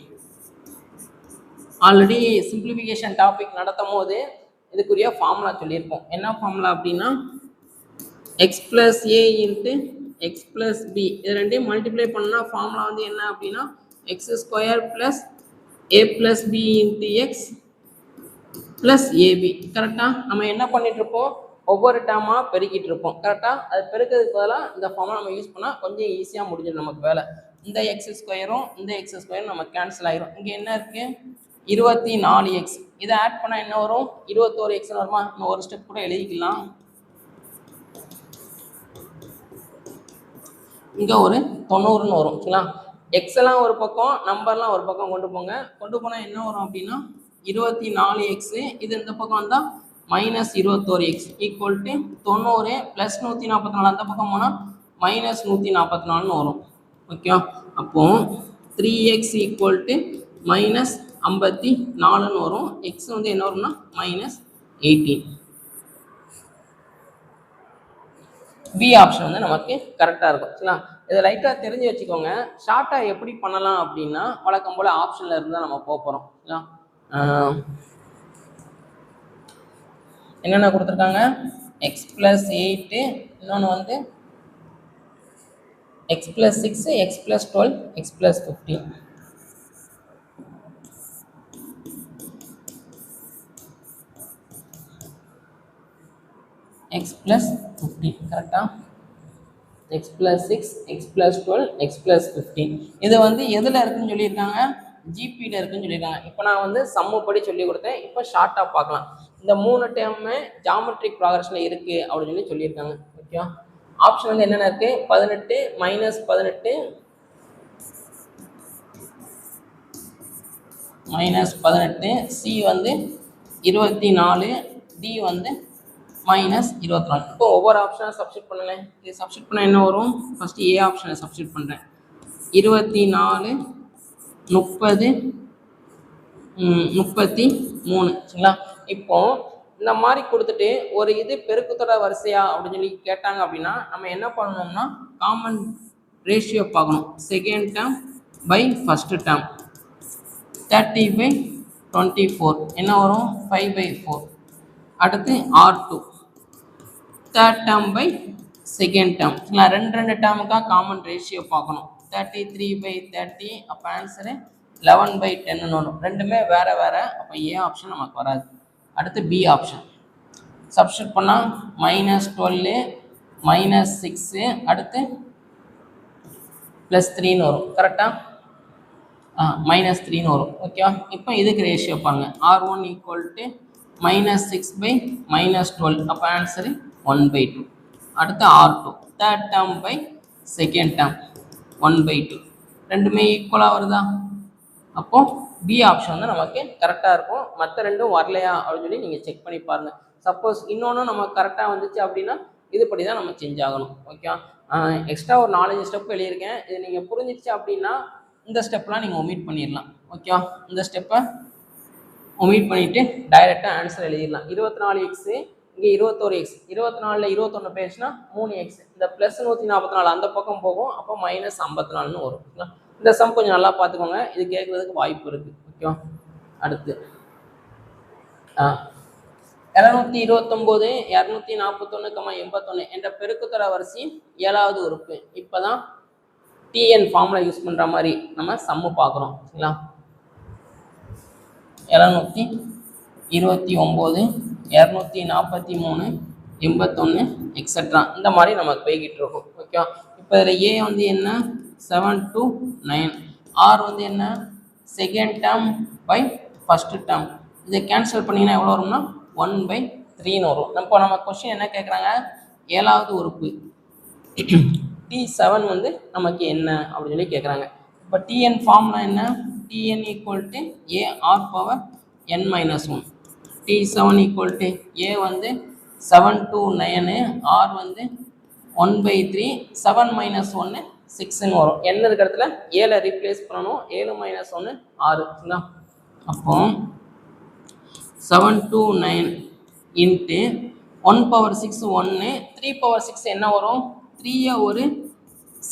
ஆல்ரெடி சிம்பிளிஃபிகேஷன் டாபிக் நடத்தும் போது இதுக்குரிய ஃபார்முலா சொல்லியிருப்போம். என்ன ஃபார்முலா அப்படின்னா x+a இன்ட்டு x+b இது ரெண்டையும் மல்டிப்ளை பண்ணால் ஃபார்முலா வந்து என்ன அப்படின்னா x² plus a + b into x plus a b. கரெக்டாக? நம்ம என்ன பண்ணிகிட்ருப்போம்? ஒவ்வொரு டேமாக பெருக்கிட்டு இருப்போம். கரெக்டாக? அது பெருக்கிறதுக்கு பதிலாக இந்த ஃபார்முலா நம்ம யூஸ் பண்ணால் கொஞ்சம் ஈஸியாக முடிஞ்சிடும் நமக்கு வேலை. இந்த x² இந்த x² நம்ம கேன்சல் ஆகிரும். இங்கே என்ன இருக்குது? 24x. இதை ஆட் பண்ணால் என்ன வரும்? 21x வருமா? இன்னும் ஒரு ஸ்டெப் கூட எழுதிக்கலாம். இங்கே ஒரு 90ன்னு வரும். சரிங்களா? எக்ஸ்லாம் ஒரு பக்கம், நம்பர்லாம் ஒரு பக்கம் கொண்டு போங்க. கொண்டு போனால் என்ன வரும் அப்படின்னா 24x. இது இந்த பக்கம் வந்தால் minus 21x equal to 90 plus 144 அந்த பக்கம் போனால் மைனஸ் 144ன்னு வரும். ஓகே, அப்போ 3x ஈக்குவல் டு மைனஸ் 54ன்னு வரும். எக்ஸ் வந்து என்ன வரும்னா மைனஸ் 18. பி ஆப்ஷன் வந்து நமக்கு கரெக்டாக இருக்கும். சரிங்களா, இதை லைட்டாக தெரிஞ்சு வச்சுக்கோங்க. ஷார்ட்டாக எப்படி பண்ணலாம் அப்படின்னா வழக்கம் போல் ஆப்ஷனில் இருந்தால் நம்ம போகிறோம். சரிங்களா, என்னென்ன கொடுத்துருக்காங்க, எக்ஸ் ப்ளஸ் 8, இன்னொன்று வந்து X plus 6, X plus 12, X plus 15. x plus 15 கரெக்டா, x plus 6, x plus 12, x plus 15. இது வந்து எதில் இருக்குன்னு சொல்லியிருக்காங்க, ஜிபியில் இருக்குன்னு சொல்லியிருக்காங்க. இப்போ நான் வந்து சம்மு படி சொல்லி கொடுத்தேன். இப்போ ஷார்ட்டாக பார்க்கலாம். இந்த 3 டேர்மே ஜாமெட்ரிக் ப்ராக்ரஷனில் இருக்குது அப்படின்னு சொல்லியிருக்காங்க. ஓகே, ஆப்ஷன் வந்து என்னென்ன இருக்குது, 18 மைனஸ் 18 மைனஸ் 18, சி வந்து 24, டி வந்து மைனஸ் 24. இப்போ ஒவ்வொரு ஆப்ஷனாக சப்ஸ்டியூட் பண்ணுங்களேன். இது சப்ஸ்டியூட் பண்ணால் என்ன வரும், ஃபஸ்ட்டு ஏ ஆப்ஷனை சப்ஸ்டியூட் பண்ணுறேன். 24 30 33. சரிங்களா, இப்போ இந்த மாதிரி கொடுத்துட்டு ஒரு இது பெருக்குத்தொடர் வரிசையா அப்படின்னு சொல்லி கேட்டாங்க அப்படின்னா நம்ம என்ன பண்ணணும்னா காமன் ரேஷியோ பார்க்கணும். Second term by first term 30/24 என்ன வரும், 5/4. அடுத்து R2 third term by second term. ரெண்டு டேர்முக்காக காமன் ரேஷியோ பார்க்கணும். 33/30. அப்போ ஆன்சரு 11/10 வரும். ரெண்டுமே வேறு வேறு. அப்போ ஏ ஆப்ஷன் நமக்கு வராது. அடுத்து பி ஆப்ஷன் சப்ஸ்டியூட் பண்ணால் மைனஸ் 12 மைனஸ் 6 அடுத்து ப்ளஸ் 3ன்னு வரும். கரெக்டாக, மைனஸ் 3ன்னு வரும். ஓகேவா, இப்போ இதுக்கு ரேஷியோ பாருங்கள். R1 equal to minus 6 minus 12. அப்போ ஆன்சரு 1/2. அடுத்து R2 third term by second term 1/2. ரெண்டுமே ஈக்குவலாக வருதா, அப்போது பி ஆப்ஷன் வந்து நமக்கு கரெக்டாக இருக்கும். மற்ற ரெண்டும் வரலையா அப்படின்னு சொல்லி நீங்கள் செக் பண்ணி பாருங்கள். சப்போஸ் இன்னொன்று நமக்கு கரெக்டாக வந்துச்சு அப்படின்னா இதுபடி தான் நம்ம செஞ்சாகணும். ஓகே, எக்ஸ்ட்ரா ஒரு 4-5 ஸ்டெப் எழுதியிருக்கேன். இது நீங்கள் புரிஞ்சிச்சு அப்படின்னா இந்த ஸ்டெப்லாம் நீங்கள் ஒமிட் பண்ணிடலாம். ஓகேவா, இந்த ஸ்டெப்பை ஒமிட் பண்ணிவிட்டு டைரெக்டாக ஆன்சர் எழுதிடலாம். 24x இங்கே 21x, 24ல் 21 போயிடுச்சுன்னா 3x. இந்த ப்ளஸ் 144 அந்த பக்கம் போகும். அப்போ மைனஸ் 54ன்னு வரும். இந்த சம் கொஞ்சம் நல்லா பார்த்துக்கோங்க. இது கேட்குறதுக்கு வாய்ப்பு இருக்குது. ஓகேவா, அடுத்து 729 241, 81 என்ற பெருக்குத்தொடர் வரிசையின் 7வது உறுப்பு. இப்போ தான் டிஎன் ஃபார்முலா யூஸ் பண்ணுற மாதிரி நம்ம சம்மு பார்க்குறோம். சரிங்களா, 729 243 81 எக்ஸட்ரா இந்த மாதிரி நமக்கு போய்கிட்டு இருக்கும். ஓகே, இப்போ இதில் ஏ வந்து என்ன 7 to 9, ஆர் வந்து என்ன second term by first term. இதை கேன்சல் பண்ணிங்கன்னா எவ்வளோ வரும்னா 1/3ன்னு வரும். இப்போ நம்ம கொஸ்டின் என்ன கேட்குறாங்க, 7வது உறுப்பு T7 வந்து நமக்கு என்ன அப்படின்னு சொல்லி கேட்குறாங்க. இப்போ டிஎன் ஃபார்முலா என்ன, TN equal to AR power n-1. T7 equal to A வந்து 7 to 9, ஆர் வந்து 1/3, 7 - 1 6ன்னு வரும். n இருக்கிற இடத்துல 7 ரீப்ளேஸ் பண்ணணும். 7 - 1 6. சரிங்களா, அப்போ 7 to 9 இன்ட்டு 1/6 1, 3/6 என்ன வரும், 3 ஒரு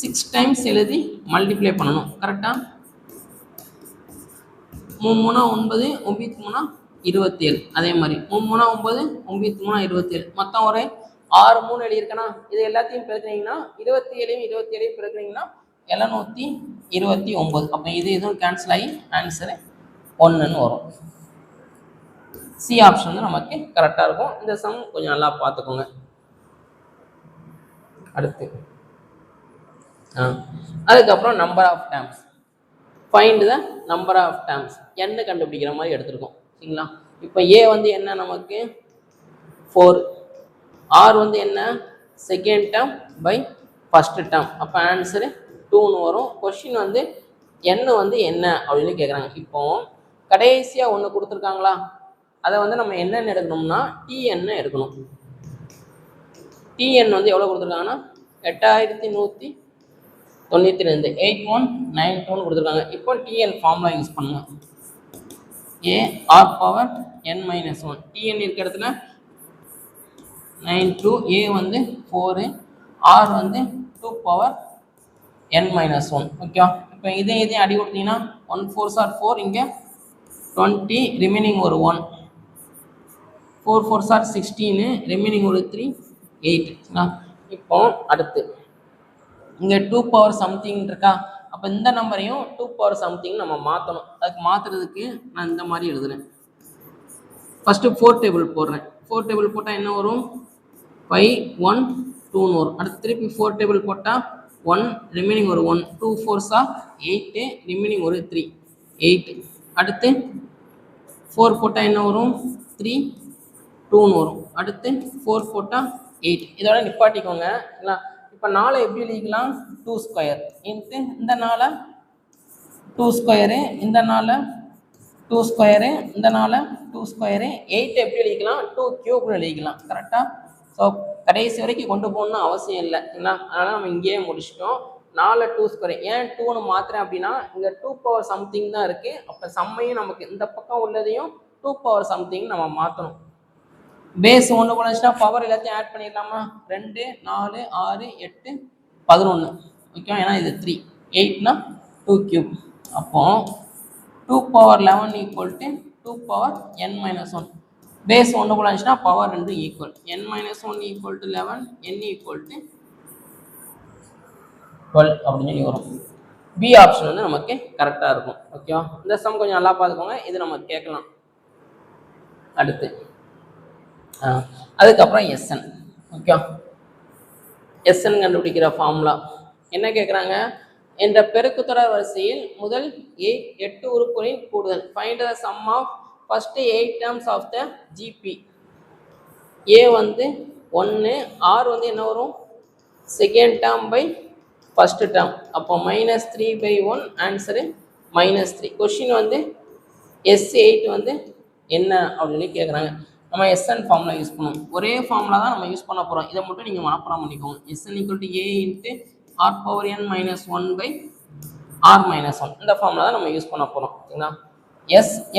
6 டைம்ஸ் எழுதி மல்டிப்ளை பண்ணணும். கரெக்டாக, 3 3 9, 9 3 27. அதே மாதிரி 3 3 9, 9 3 27. மொத்தம் ஒரு 6 3 எழுதியிருக்கேன்னா இது எல்லாத்தையும் பெருக்குனீங்கன்னா 27 27 பெருக்குனீங்கன்னா 729. அப்போ இது எதுவும் கேன்சல் ஆகி ஆன்சரு 1ன்னு வரும். சி ஆப்ஷன் வந்து நமக்கு கரெக்டாக இருக்கும். இந்த சம் கொஞ்சம் நல்லா பார்த்துக்கோங்க. அடுத்து அதுக்கப்புறம் number of terms, find the number of terms என்ன கண்டுபிடிக்கிற மாதிரி எடுத்துருக்கோம். சரிங்களா, இப்போ ஏ வந்து என்ன நமக்கு 4, ஆர் வந்து என்ன second term by first term. அப்போ ஆன்சரு 2ன்னு வரும். கொஷின் வந்து என்ன வந்து என்ன அப்படின்னு கேட்குறாங்க. இப்போ கடைசியாக ஒன்று கொடுத்துருக்காங்களா, அதை வந்து நம்ம என்னென்னு எடுக்கணும்னா டிஎன்னு எடுக்கணும். டிஎன் வந்து எவ்வளோ கொடுத்துருக்காங்கன்னா 8192 8192 கொடுத்துருக்காங்க. இப்போ டிஎன் ஃபார்முலா யூஸ் பண்ணுங்க. A R power n minus 1 t n இருக்க இடத்துல 92 ஏ வந்து 4 ஆர் வந்து 2 பவர் n மைனஸ் 1 ஓகேவா. இப்போ இதையும் அடி கொடுத்தீங்கன்னா 1 4s are 4 இங்கே 20 ரிமைனிங் ஒரு 1 4 4s are 16 ரிமைனிங் ஒரு 3 8. இப்போ அடுத்து இங்கே 2 பவர் சம்திங் இருக்கா. அப்போ இந்த நம்பரையும் 2 பவர் சம்திங் நம்ம மாற்றணும். அதுக்கு மாற்றுறதுக்கு நான் இந்த மாதிரி எழுதுறேன். ஃபஸ்ட்டு 4 டேபிள் போடுறேன். 4 டேபிள் போட்டால் என்ன வரும் 5 1 2ன்னு வரும். அடுத்து திருப்பி 4 டேபிள் போட்டால் 1 ரிமைனிங் ஒரு 1 2 4s are 8 ரிமைனிங் ஒரு 3 8. அடுத்து 4 போட்டால் என்ன வரும் 3 2ன்னு வரும். அடுத்து 4 போட்டால் 8. இதோட நிப்பாட்டிக்கோங்க. இப்போ 4 எப்படி எழுதிக்கலாம் 2 ஸ்கொயர் இன்ட்டு இந்த 4 2 ஸ்கொயரு இந்த 4 2 ஸ்கொயரு இந்த 4 2 ஸ்கொயரு 8 எப்படி எழுதிக்கலாம் 2 கியூப்னு எழுதிக்கலாம். கரெக்டாக. ஸோ கடைசி வரைக்கும் கொண்டு போகணும்னு அவசியம் இல்லை. அதனால் நம்ம இங்கேயே முடிச்சிட்டோம். 4 2 ஸ்கொயர் ஏன் 2ன்னு மாற்றுறேன் அப்படின்னா இங்கே 2 பவர் சம்திங் தான் இருக்குது. அப்போ சம்மையும் நமக்கு இந்த பக்கம் உள்ளதையும் 2 பவர் சம்திங் நம்ம மாற்றணும். பேஸ் 1 போனச்சுன்னா பவர் எல்லாத்தையும் ஆட் பண்ணிடலாமா 2 4 6 8 11 ஓகேவா. ஏன்னா இது 3 8னா 2 கியூப். அப்போ 2 power 11 equal to 2 power n minus 1. Base 1 போனச்சுன்னா பவர் 2 ஈக்குவல் n minus 1 equal to 11 n equal to 12 அப்படின்னு சொல்லி வரும். பி ஆப்ஷன் வந்து நமக்கு கரெக்டாக இருக்கும். ஓகேவா. இந்த சம் கொஞ்சம் நல்லா பார்த்துக்கோங்க. இது நம்ம கேட்கலாம். அடுத்து அதுக்கப்புறம் எஸ்என். ஓகே. எஸ்என் கண்டுபிடிக்கிற ஃபார்முலா என்ன கேட்குறாங்க என்ற பெருக்குத்தொடர் வரிசையில் முதல் 8 உறுப்புகளின் கூடுதல். Find the sum of first 8 terms of the GP. A வந்து 1 ஆர் வந்து என்ன வரும் second term by first term. அப்போ -3/1 ஆன்சரு -3. கொஷின் வந்து S8 வந்து என்ன அப்படின்னு கேட்குறாங்க. நம்ம எஸ்என் ஃபார்முலா யூஸ் பண்ணுவோம். ஒரே ஃபார்முலா தான் நம்ம யூஸ் பண்ண போகிறோம். இதை மட்டும் நீங்கள் மனப்பாடம் பண்ணிக்கோங்க. S n equal to a into R power n minus 1/r minus 1. இந்த ஃபார்முலா தான் நம்ம யூஸ் பண்ண போகிறோம். சரிங்களா.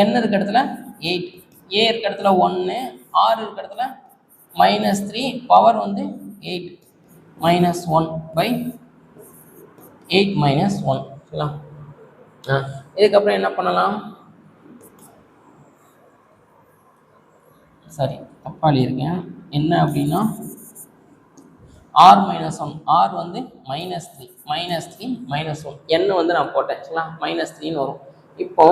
என் இருக்க இடத்துல 8, ஏ இருக்க இடத்துல 1, ஆர் இருக்க இடத்துல -3, பவர் வந்து 8 -1/8 மைனஸ் 1. சரிங்களா. இதுக்கப்புறம் என்ன பண்ணலாம் சரி தப்பாளி இருக்கேன். என்ன அப்படின்னா ஆர் மைனஸ் 1 ஆர் வந்து -3 -1 n வந்து நான் போட்டேன். சரிங்களா. -3ன்னு வரும். இப்போ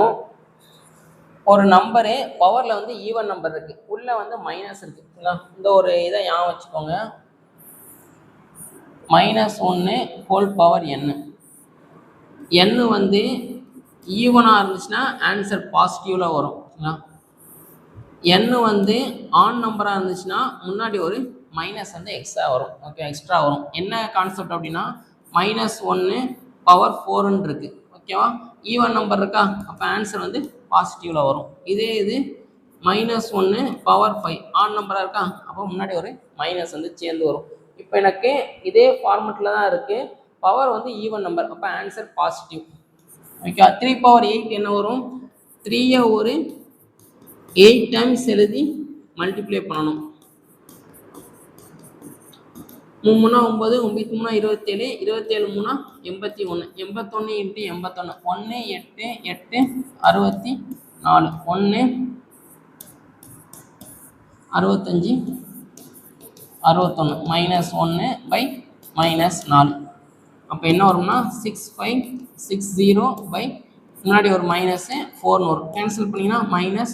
ஒரு நம்பரு பவரில் வந்து ஈவன் நம்பர் இருக்குது, உள்ளே வந்து மைனஸ் இருக்குது. சரிங்களா. இந்த ஒரு இதை ஞாபகம் வச்சுக்கோங்க. -1 ஹோல் பவர் n. n வந்து ஈவனாக இருந்துச்சுன்னா ஆன்சர் பாசிட்டிவில் வரும். சரிங்களா. n வந்து ஆன் நம்பராக இருந்துச்சுன்னா முன்னாடி ஒரு மைனஸ் வந்து எக்ஸ்ட்ரா வரும். ஓகே, எக்ஸ்ட்ரா வரும். என்ன கான்செப்ட் அப்படின்னா -1 பவர் 4ன்னு இருக்குது. ஓகேவா. ஈவன் நம்பர் இருக்கா, அப்போ ஆன்சர் வந்து பாசிட்டிவில் வரும். இதே இது -1 பவர் 5 ஆன் நம்பராக இருக்கா, அப்போ முன்னாடி ஒரு மைனஸ் வந்து சேர்ந்து வரும். இப்போ எனக்கு இதே ஃபார்மெட்டில் தான் இருக்குது. பவர் வந்து ஈவன் நம்பர், அப்போ ஆன்சர் பாசிட்டிவ். ஓகே. 3/8 என்ன வரும் 3யை ஒரு 8 டைம்ஸ் எழுதி மல்டிப்ளை பண்ணணும். 3 3 9 9 3 27 27 3 81 81 இன்ட்டு 81 1 8 8 64 1 65 61 -1/-4. அப்போ என்ன வரும்னா 6560 முன்னாடி ஒரு -4 வரும். கேன்சல் பண்ணிங்கன்னா -1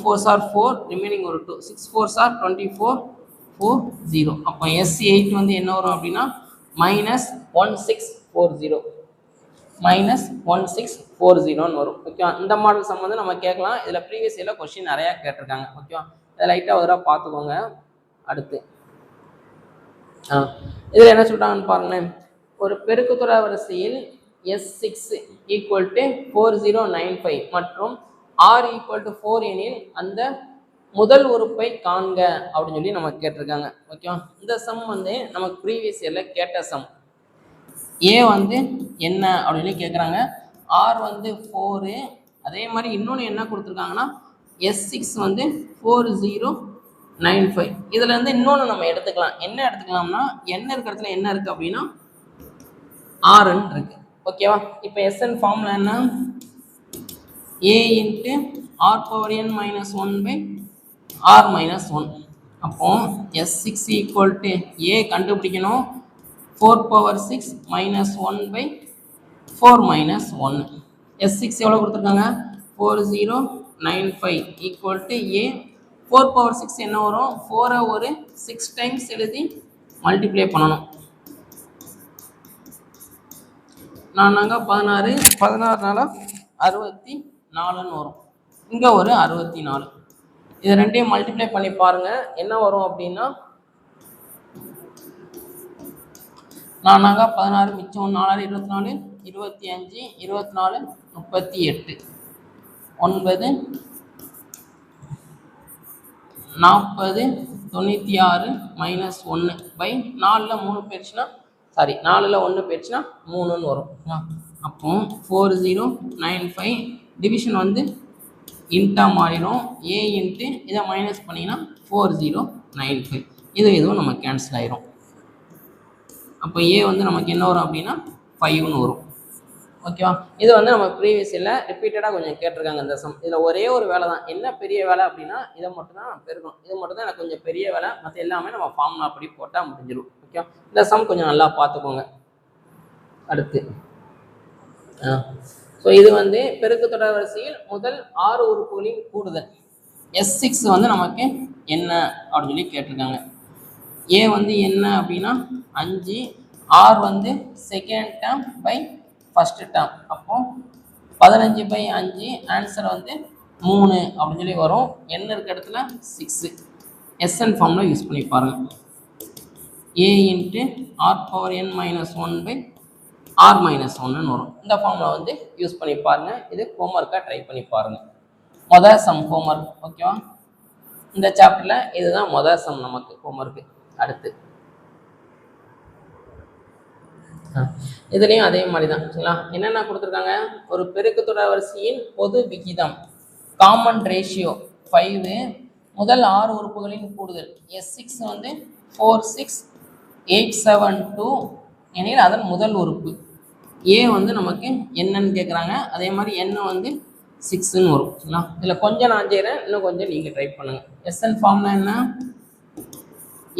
4s are 4 ரிமைனிங் ஒரு 2 6 4s are 24 40. அப்போ S8 வந்து என்ன வரும் அப்படின்னா -1640 -1640ன்னு வரும். ஓகேவா. இந்த மாடல் சம் வந்து நம்ம கேட்கலாம். இதில் ப்ரீவியஸ் இயரில் கொஸ்டின் நிறையா கேட்டிருக்காங்க. ஓகேவா. இதை லைட்டாக ஒரு தடவை பார்த்துக்கோங்க. அடுத்து இதில் என்ன சொல்கிறாங்கன்னு பாருங்களேன். ஒரு பெருக்குத்தொடர் வரிசையில் S6 ஈக்குவல் டு 4095 மற்றும் R ஈக்குவல் டு 4 எனில் அந்த முதல் உறுப்பை காண்க அப்படின்னு சொல்லி நமக்கு கேட்டிருக்காங்க. ஓகேவா? இந்த சம் வந்து நமக்கு ப்ரீவியஸ் இயரில் கேட்ட சம். ஏ வந்து என்ன அப்படின்னு கேட்குறாங்க. ஆர் வந்து 4. அதே மாதிரி இன்னொன்று என்ன கொடுத்துருக்காங்கன்னா S6 வந்து 4095. இதில் வந்து இன்னொன்று நம்ம எடுத்துக்கலாம். என்ன எடுத்துக்கலாம்னா என்ன இருக்க இடத்துல என்ன இருக்குது அப்படின்னா ஆர்ன்னு இருக்கு. ஓகேவா? இப்போ SN ஃபார்முலா என்ன? A into R power n minus 1 by R minus 1. அப்போ S6 ஈக்குவல் டு ஏ கண்டுபிடிக்கணும். 4 power 6 minus 1 by 4 minus 1. S6 எவ்வளோ கொடுத்துருக்காங்க? 4095 ஈக்குவல் டு ஏ. 4 பவர் 6 என்ன வரும்? 4 ஒரு 6 டைம்ஸ் எழுதி மல்டிப்ளை பண்ணணும். நாங்க 16 16 64ன்னு வரும். இங்கே ஒரு 64. இது ரெண்டையும் மல்டிப்ளை பண்ணி பாருங்க என்ன வரும் அப்படின்னா நாங்க 16 மிச்சம் 4 24 25 24 38 9 40 96 மைனஸ் 1 பை 4ல் 3 போயிடுச்சுன்னா 4ல் 1 போயிடுச்சுன்னா 3ன்னு வரும். அப்போ 4095 டிவிஷன் வந்து இன்ட்டாக மாறிடும். ஏ இன்ட்டு இதை மைனஸ் பண்ணிங்கன்னா 4095. இதுவும் நம்ம கேன்சல் ஆயிரும். அப்போ ஏ வந்து நமக்கு என்ன வரும் அப்படின்னா 5ன்னு வரும். ஓகேவா? இது வந்து நம்ம ப்ரீவியஸ் இல்லை ரிப்பீட்டடாக கொஞ்சம் கேட்டிருக்காங்க இந்த சம். இதில் ஒரே ஒரு வேலை தான். என்ன பெரிய வேலை அப்படின்னா இதை மட்டும் தான் பெருக்கணும். இது மட்டும் தான் எனக்கு கொஞ்சம் பெரிய வேலை. மற்ற எல்லாமே நம்ம ஃபார்முலா அப்படி போட்டால் முடிஞ்சிடும். ஓகே, இந்த சம் கொஞ்சம் நல்லா பார்த்துக்கோங்க. அடுத்து ஸோ இது வந்து பெருக்கு தொடர் வரிசையில் முதல் 6 உறுப்புகளின் கூடுதல். S6 வந்து நமக்கு என்ன அப்படின்னு சொல்லி கேட்டிருக்காங்க. ஏ வந்து என்ன அப்படின்னா 5. ஆர் வந்து second term by first term. அப்போ 15/5 ஆன்சர் வந்து 3 அப்படின்னு சொல்லி வரும். என்ன இருக்க இடத்துல 6. SN ஃபார்மில் யூஸ் பண்ணி பாருங்கள். A into R power n minus 1 by R minus 1ன்னு வரும். இந்த ஃபார்முலா வந்து யூஸ் பண்ணி பாருங்கள். இது ஹோம்ஒர்க்காக ட்ரை பண்ணி பாருங்கள். மொதல் சம் ஹோம்ஒர்க். ஓகேவா? இந்த சாப்டரில் இதுதான் மொதல் சம் நமக்கு ஹோம்ஒர்க்கு. அடுத்து இதுலேயும் அதே மாதிரி தான். சரிங்களா? என்னென்ன கொடுத்துருக்காங்க? ஒரு பெருக்கு தொடர் வரிசையின் பொது விகிதம் காமன் ரேஷியோ 5. முதல் 6 உறுப்புகளின் கூடுதல் S6 வந்து 46872 எனில் அதன் முதல் உறுப்பு. ஏ வந்து நமக்கு என்னன்னு கேட்குறாங்க. அதே மாதிரி என்ன வந்து 6ன்னு வரும். சரிங்களா? இதில் கொஞ்சம் நான் செய்கிறேன், இன்னும் கொஞ்சம் நீங்கள் ட்ரை பண்ணுங்கள். SN ஃபார்ம்னா என்ன?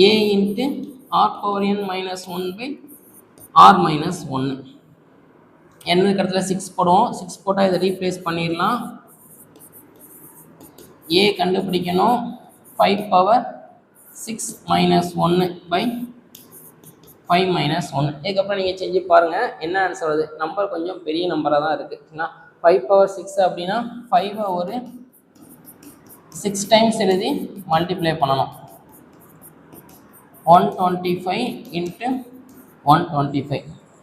A into R power n minus 1 by R minus 1. என்ன இடத்துல 6 போடுவோம். 6 போட்டால் இதை ரீப்ளேஸ் பண்ணிடலாம். ஏ கண்டுபிடிக்கணும். 5 பவர் 6 மைனஸ் 1 பை 5 மைனஸ் 1. இதுக்கப்புறம் நீங்கள் செஞ்சு பாருங்கள் என்ன ஆன்சர் வருது. நம்பர் கொஞ்சம் பெரிய நம்பராக தான் இருக்குது. சரிங்களா? 5 பவர் 6 அப்படின்னா 5 ஒரு 6 டைம்ஸ் எழுதி மல்டிப்ளை பண்ணணும். 125 இன்ட்டு 125.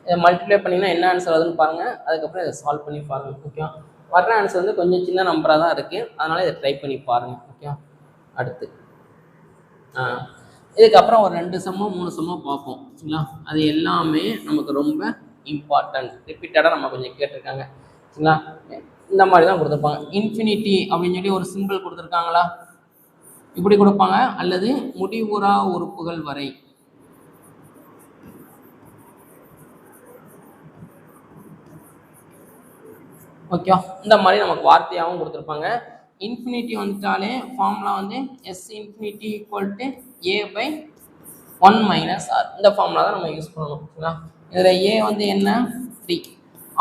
இதை மல்டிப்ளை பண்ணிங்கன்னா என்ன ஆன்சர் வருதுன்னு பாருங்கள். அதுக்கப்புறம் இதை சால்வ் பண்ணி பாருங்கள். ஓகே, வர்ற ஆன்சர் வந்து கொஞ்சம் சின்ன நம்பராக தான் இருக்குது. அதனால் இதை ட்ரை பண்ணி பாருங்கள். ஓகே, அடுத்து இதுக்கப்புறம் ஒரு 2 சம்மோ 3 சம்மோ பார்ப்போம். சரிங்களா? அது எல்லாமே நமக்கு ரொம்ப இம்பார்ட்டன்ட். ரிப்பீட்டடாக நம்ம கொஞ்சம் கேட்டிருக்காங்க. சரிங்களா? இந்த மாதிரி தான் கொடுத்துருப்பாங்க. இன்ஃபினிட்டி அப்படின்னு சொல்லி ஒரு சிம்பிள் கொடுத்துருக்காங்களா? இப்படி கொடுப்பாங்க. அல்லது முடிவுறா உறுப்புகள் வரை. ஓகே, இந்த மாதிரி நமக்கு வார்த்தையாகவும் கொடுத்துருப்பாங்க. இன்ஃபினிட்டி வந்துட்டாலே ஃபார்முலா வந்து S infinity equal to a by 1 minus r. இந்த ஃபார்முலா தான் நம்ம யூஸ் பண்ணணும். சரிங்களா? இதில் ஏ வந்து என்ன 3,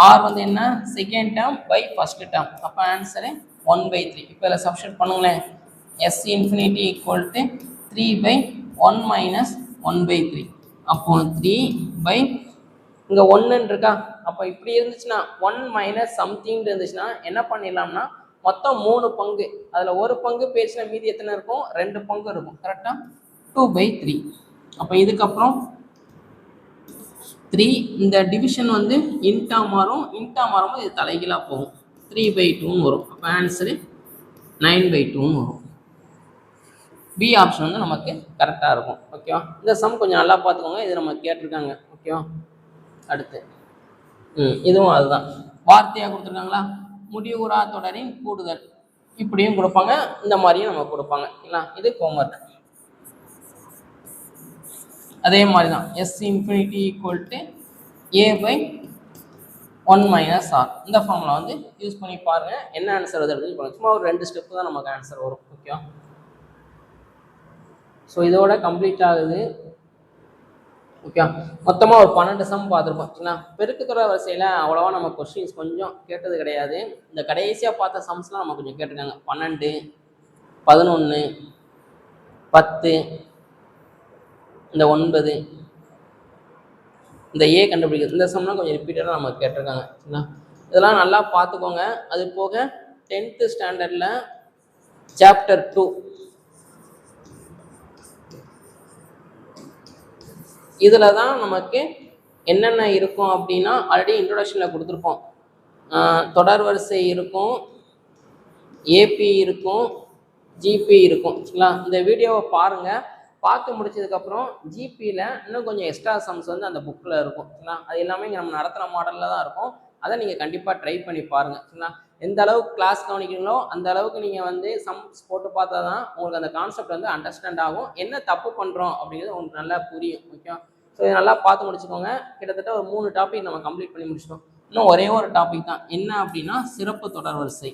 ஆர் வந்து என்ன second term by first term. அப்போ ஆன்சரு 1/3. இப்போ இதில் சப்ஸ்டிட் பண்ணுங்களேன். S infinity equal to 3 by 1 minus 1/3. அப்போ 3 பை இங்கே 1ன்னு இருக்கா? அப்போ இப்படி இருந்துச்சுன்னா 1 மைனஸ் சம்திங் இருந்துச்சுன்னா என்ன பண்ணிடலாம்னா மொத்தம் 3 பங்கு. அதில் ஒரு பங்கு பேச்சுனா மீதி எத்தனை இருக்கும்? 2 பங்கு இருக்கும். கரெக்டாக 2/3. அப்போ இதுக்கப்புறம் 3 இந்த டிவிஷன் வந்து இன்ட்டா மாறும். இன்ட்டா மாறும்போது இது தலைகீழாக போகும். 3/2ன்னு வரும். அப்போ ஆன்சரு 9/2ன்னு வரும். பி ஆப்ஷன் வந்து நமக்கு கரெக்டாக இருக்கும். ஓகேவா? இந்த சம் கொஞ்சம் நல்லா பார்த்துக்கோங்க. இது நம்ம கேட்டிருக்காங்க. ஓகேவா? அடுத்து இதுவும் அதுதான். வார்த்தையாக கொடுத்துருக்காங்களா? முடிவுறா தொடரின் கூடுதல் இப்படியும் கொடுப்பாங்க, இந்த மாதிரியும் நம்ம கொடுப்பாங்க. இது ஹோம்ஒர்க். அதே மாதிரி தான் S infinity equal to A/1 - R இந்த ஃபார்முலா வந்து யூஸ் பண்ணி பாருங்க. என்ன ஆன்சர் வருது சும்மா ஒரு 2 ஸ்டெப் தான் நமக்கு ஆன்சர் வரும். ஓகேவா? ஸோ இதோட கம்ப்ளீட் ஆகுது. ஓகே, மொத்தமாக ஒரு 12 சம் பார்த்துருப்போம். சரிங்களா? பெருக்குத்தொடர் வரிசையில் அவ்வளோவா நம்ம கொஸ்டின்ஸ் கொஞ்சம் கேட்டது கிடையாது. இந்த கடைசியாக பார்த்த சம்ஸ்லாம் நம்ம கொஞ்சம் கேட்டிருக்காங்க. 12, 11, 10, இந்த 9, இந்த ஏ கண்டுபிடிக்கிறது, இந்த சம்லாம் கொஞ்சம் ரிப்பீட்டடாக நம்ம கேட்டிருக்காங்க. சரிங்களா? இதெல்லாம் நல்லா பார்த்துக்கோங்க. அது போக 10th ஸ்டாண்டர்டில் சாப்டர் 2 இதில் தான் நமக்கு என்னென்ன இருக்கும் அப்படின்னா ஆல்ரெடி இன்ட்ரோடக்ஷனில் கொடுத்துருப்போம். தொடர் வரிசை இருக்கும், ஏபி இருக்கும், ஜிபி இருக்கும். சரிங்களா? இந்த வீடியோவை பாருங்கள். பார்த்து முடிச்சதுக்கப்புறம் ஜிபியில் இன்னும் கொஞ்சம் எக்ஸ்ட்ரா சம்ஸ் வந்து அந்த புக்கில் இருக்கும். சரிங்களா? அது எல்லாமே இங்கே நம்ம நடத்துகிற மாடலில் தான் இருக்கும். அதை நீங்கள் கண்டிப்பாக ட்ரை பண்ணி பாருங்கள். சரிங்களா? எந்த அளவுக்கு கிளாஸ் கவனிக்கிறீங்களோ அந்த அளவுக்கு நீங்கள் வந்து சம்ஸ் போட்டு பார்த்தா தான் உங்களுக்கு அந்த கான்செப்ட் வந்து அண்டர்ஸ்டாண்ட் ஆகும். என்ன தப்பு பண்ணுறோம் அப்படிங்கிறது உங்களுக்கு நல்லா புரியும். ஓகே, ஸோ இதை நல்லா பார்த்து முடிச்சுக்கோங்க. கிட்டத்தட்ட ஒரு 3 டாபிக் நம்ம கம்ப்ளீட் பண்ணி முடிச்சிட்டோம். இன்னும் ஒரே ஒரு டாபிக் தான். என்ன அப்படின்னா சிறப்பு தொடர் வரிசை.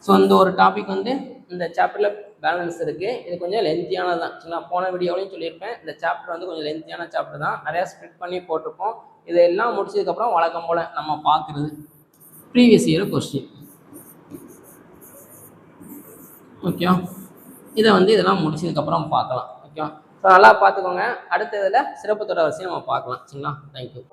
ஸோ இந்த ஒரு டாபிக் வந்து இந்த சாப்டரில் பேலன்ஸ் இருக்குது. இது கொஞ்சம் லென்த்தியானது தான். சரிங்களா? போன வீடியோலையும் சொல்லியிருப்பேன், இந்த சாப்டர் வந்து கொஞ்சம் லென்த்தியான சாப்டர் தான். நிறையா ஸ்ப்ளிட் பண்ணி போட்டிருப்போம். இதெல்லாம் முடிச்சதுக்கப்புறம் வழக்கம் போல் நம்ம பார்க்குறது ப்ரீவியஸ் இயர் கொஸ்டின். ஓகே, இதை வந்து இதெல்லாம் முடிச்சதுக்கப்புறம் பார்க்கலாம். ஓகே, ஸோ நல்லா பார்த்துக்கோங்க. அடுத்த இதில் சிறப்பு தொடர் வரிசையை நம்ம பார்க்கலாம். சரிங்களா? தேங்க்யூ.